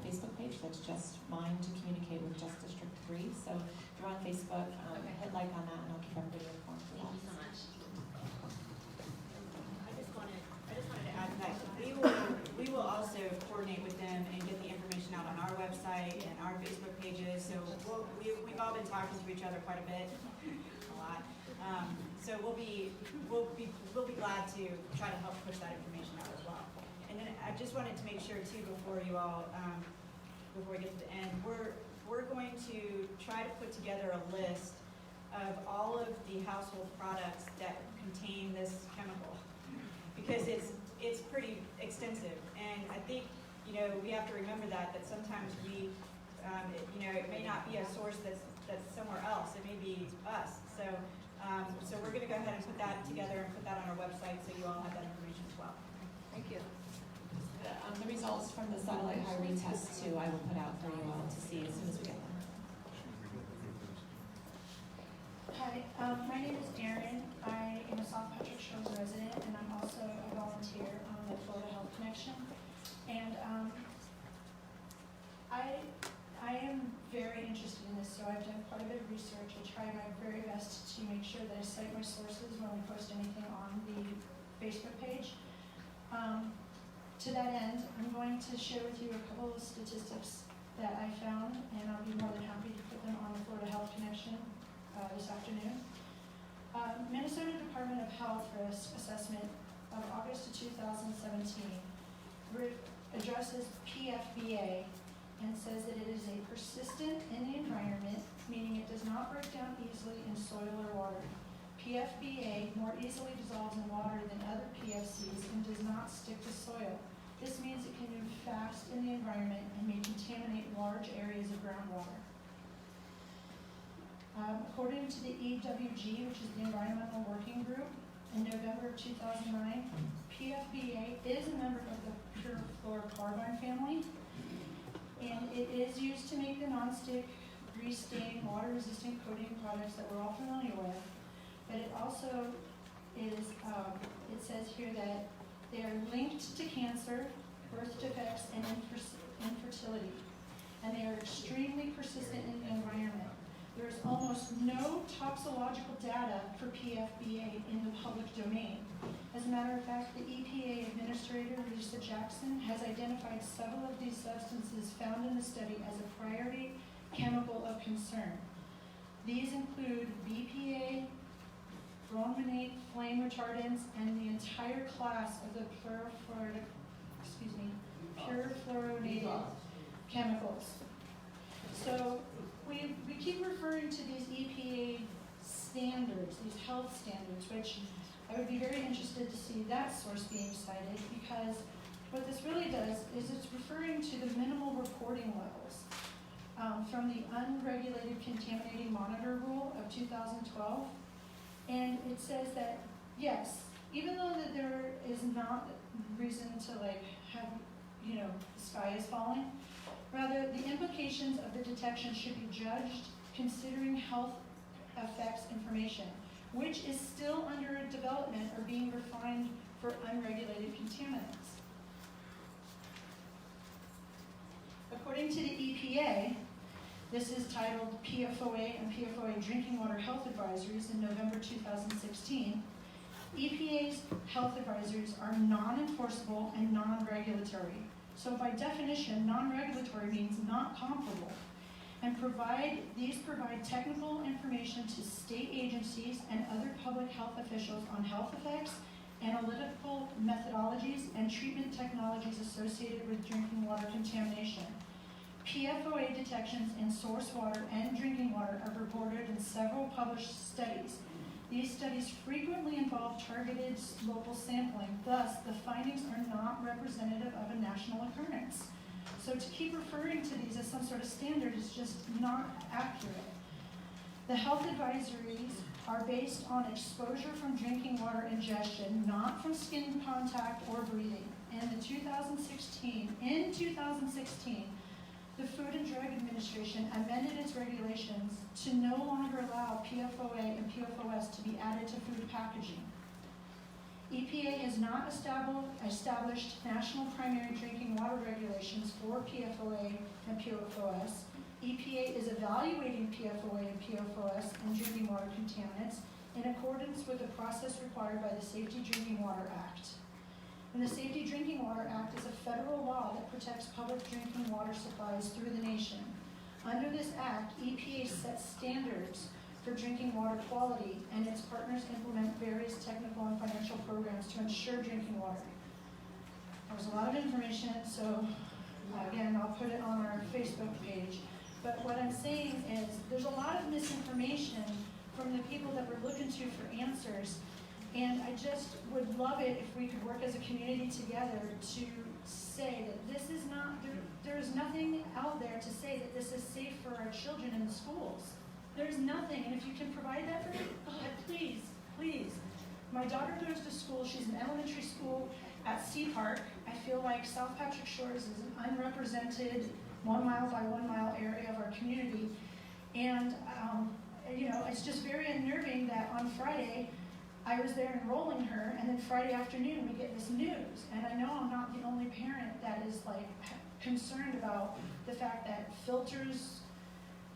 Facebook page that's just mine to communicate with just District 3. So if you're on Facebook, hit like on that and I'll keep everybody informed for that. Thank you so much. I just wanted to add that we will also coordinate with them and get the information out on our website and our Facebook pages. So we've all been talking to each other quite a bit, a lot. So we'll be glad to try to help push that information out as well. And then I just wanted to make sure too, before we get to the end, we're going to try to put together a list of all of the household products that contain this chemical, because it's pretty extensive. And I think we have to remember that sometimes it may not be a source that's somewhere else. It may be us. So we're going to go ahead and put that together and put that on our website so you all have that information as well. Thank you. The results from the satellite high retest too, I will put out for you all to see as soon as we get them. Hi, my name is Erin. I am a South Patrick Shores resident, and I'm also a volunteer on the Florida Health Connection. And I am very interested in this, so I've done quite a bit of research. I try my very best to make sure that I cite my sources when we post anything on the Facebook page. To that end, I'm going to share with you a couple of statistics that I found, and I'll be more than happy to put them on the Florida Health Connection this afternoon. Minnesota Department of Health Risk Assessment of August of 2017 addresses PFBA and says that it is a persistent in the environment, meaning it does not break down easily in soil or water. PFBA more easily dissolves in water than other PFCs and does not stick to soil. This means it can move fast in the environment and may contaminate large areas of groundwater. According to the EWG, which is the Environmental Working Group, in November of 2009, PFBA is a member of the pure fluorocarbon family, and it is used to make the non-stick, grease-staining, water-resistant coating products that we're all familiar with. But it also is, it says here that they are linked to cancer, birth defects, and infertility, and they are extremely persistent in the environment. There is almost no toxicological data for PFBA in the public domain. As a matter of fact, the EPA Administrator, Lisa Jackson, has identified several of these substances found in the study as a priority chemical of concern. These include BPA, brominate, flame retardants, and the entire class of the perfluorinated chemicals. So we keep referring to these EPA standards, these health standards, which I would be very interested to see that source being cited, because what this really does is it's referring to the minimal reporting levels from the Unregulated Contaminating Monitor Rule of 2012. And it says that, yes, even though that there is not reason to have, the sky is falling, rather the implications of the detection should be judged considering health effects information, which is still under development or being refined for unregulated contaminants. According to the EPA, this is titled PFOA and PFOA Drinking Water Health Advisories in November 2016. EPA's health advisories are non-enforceable and non-regulatory. So by definition, non-regulatory means not comparable, and these provide technical information to state agencies and other public health officials on health effects, analytical methodologies, and treatment technologies associated with drinking water contamination. PFOA detections in source water and drinking water are reported in several published studies. These studies frequently involve targeted local sampling, thus the findings are not representative of a national occurrence. So to keep referring to these as some sort of standard is just not accurate. The health advisories are based on exposure from drinking water ingestion, not from skin contact or breathing. In 2016, the Food and Drug Administration amended its regulations to no longer allow PFOA and PFOS to be added to food packaging. EPA has not established national primary drinking water regulations for PFOA and PFOS. EPA is evaluating PFOA and PFOS and drinking water contaminants in accordance with the process required by the Safety Drinking Water Act. And the Safety Drinking Water Act is a federal law that protects public drinking water supplies through the nation. Under this act, EPA sets standards for drinking water quality, and its partners implement various technical and financial programs to ensure drinking water. There's a lot of information, so again, I'll put it on our Facebook page. But what I'm saying is there's a lot of misinformation from the people that we're looking to for answers. And I just would love it if we could work as a community together to say that this is not, there's nothing out there to say that this is safe for our children in the schools. There's nothing, and if you can provide that for me, God, please, please. My daughter goes to school, she's in elementary school at Sea Park. I feel like South Patrick Shores is an unrepresented 1 mile by 1 mile area of our community. And, it's just very unnerving that on Friday, I was there enrolling her, and then Friday afternoon we get this news. And I know I'm not the only parent that is concerned about the fact that filters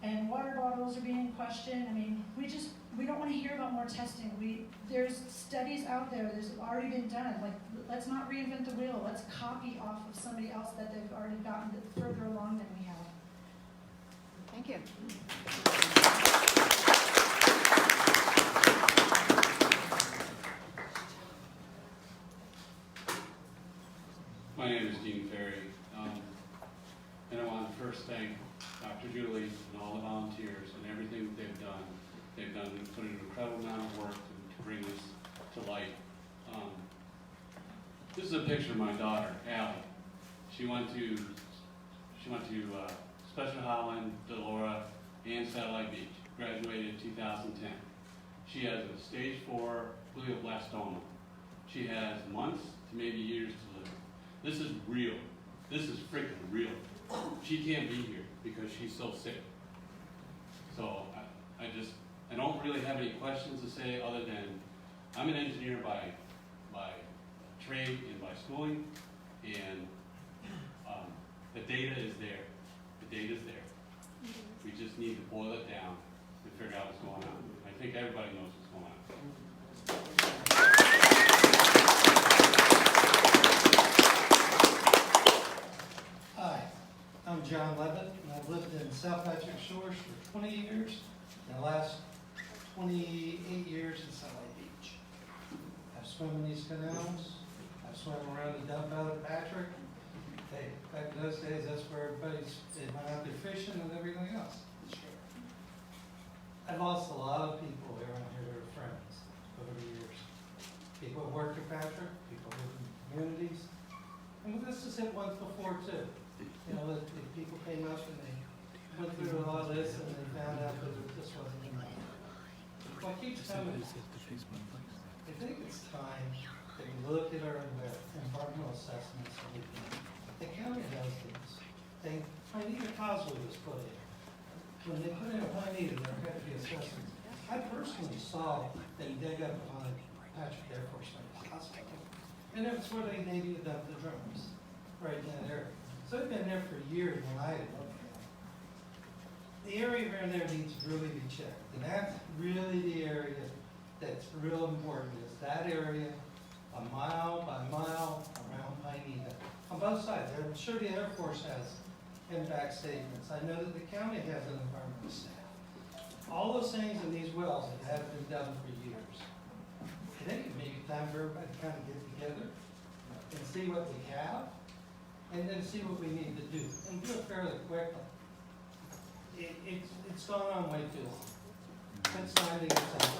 and water bottles are being questioned. I mean, we don't want to hear about more testing. There's studies out there that's already been done. Let's not reinvent the wheel. Let's copy off of somebody else that they've already gotten further along than we have. Thank you. My name is Dean Ferry, and I want to first thank Dr. Julie and all the volunteers and everything that they've done. They've put in an incredible amount of work to bring this to light. This is a picture of my daughter, Allie. She went to Special Holland, Delora, and Satellite Beach. Graduated in 2010. She has a stage 4 glioblastoma. She has months to maybe years to live. This is real. This is freaking real. She can't be here because she's so sick. So I don't really have any questions to say other than I'm an engineer by trade and by schooling, and the data is there. The data is there. We just need to boil it down and figure out what's going on. I think everybody knows what's going on. Hi, I'm John Levitt, and I've lived in South Patrick Shores for 20 years, and the last 28 years in Satellite Beach. I've swum in these canals, I've swum around the dump out at Patrick. Hey, back in those days, that's where they went out there fishing and everything else. I've lost a lot of people around here that are friends over the years. People who work at Patrick, people who live in communities. And this has hit once before too. You know, the people came up and they went through all this and they found out that this wasn't enough. What keeps coming is, I think it's time that we look at our environmental assessments. The county does this. Pineda Causeway was put in. When they put in a Pineda, there had to be assessments. I personally saw them dig up on Patrick Air Force Base Hospital. And that's where they needed to dump the drums, right in that area. So it's been there for years when I had looked at it. The area around there needs to really be checked. And that's really the area that's real important, is that area a mile by mile around Pineda. On both sides. I'm sure the Air Force has impact statements. I know that the county has an environmental staff. All those things in these wells that have been done for years. I think it may be time for everybody to kind of get together and see what we have, and then see what we need to do, and do it fairly quickly. It's gone on way too long. It's time to get something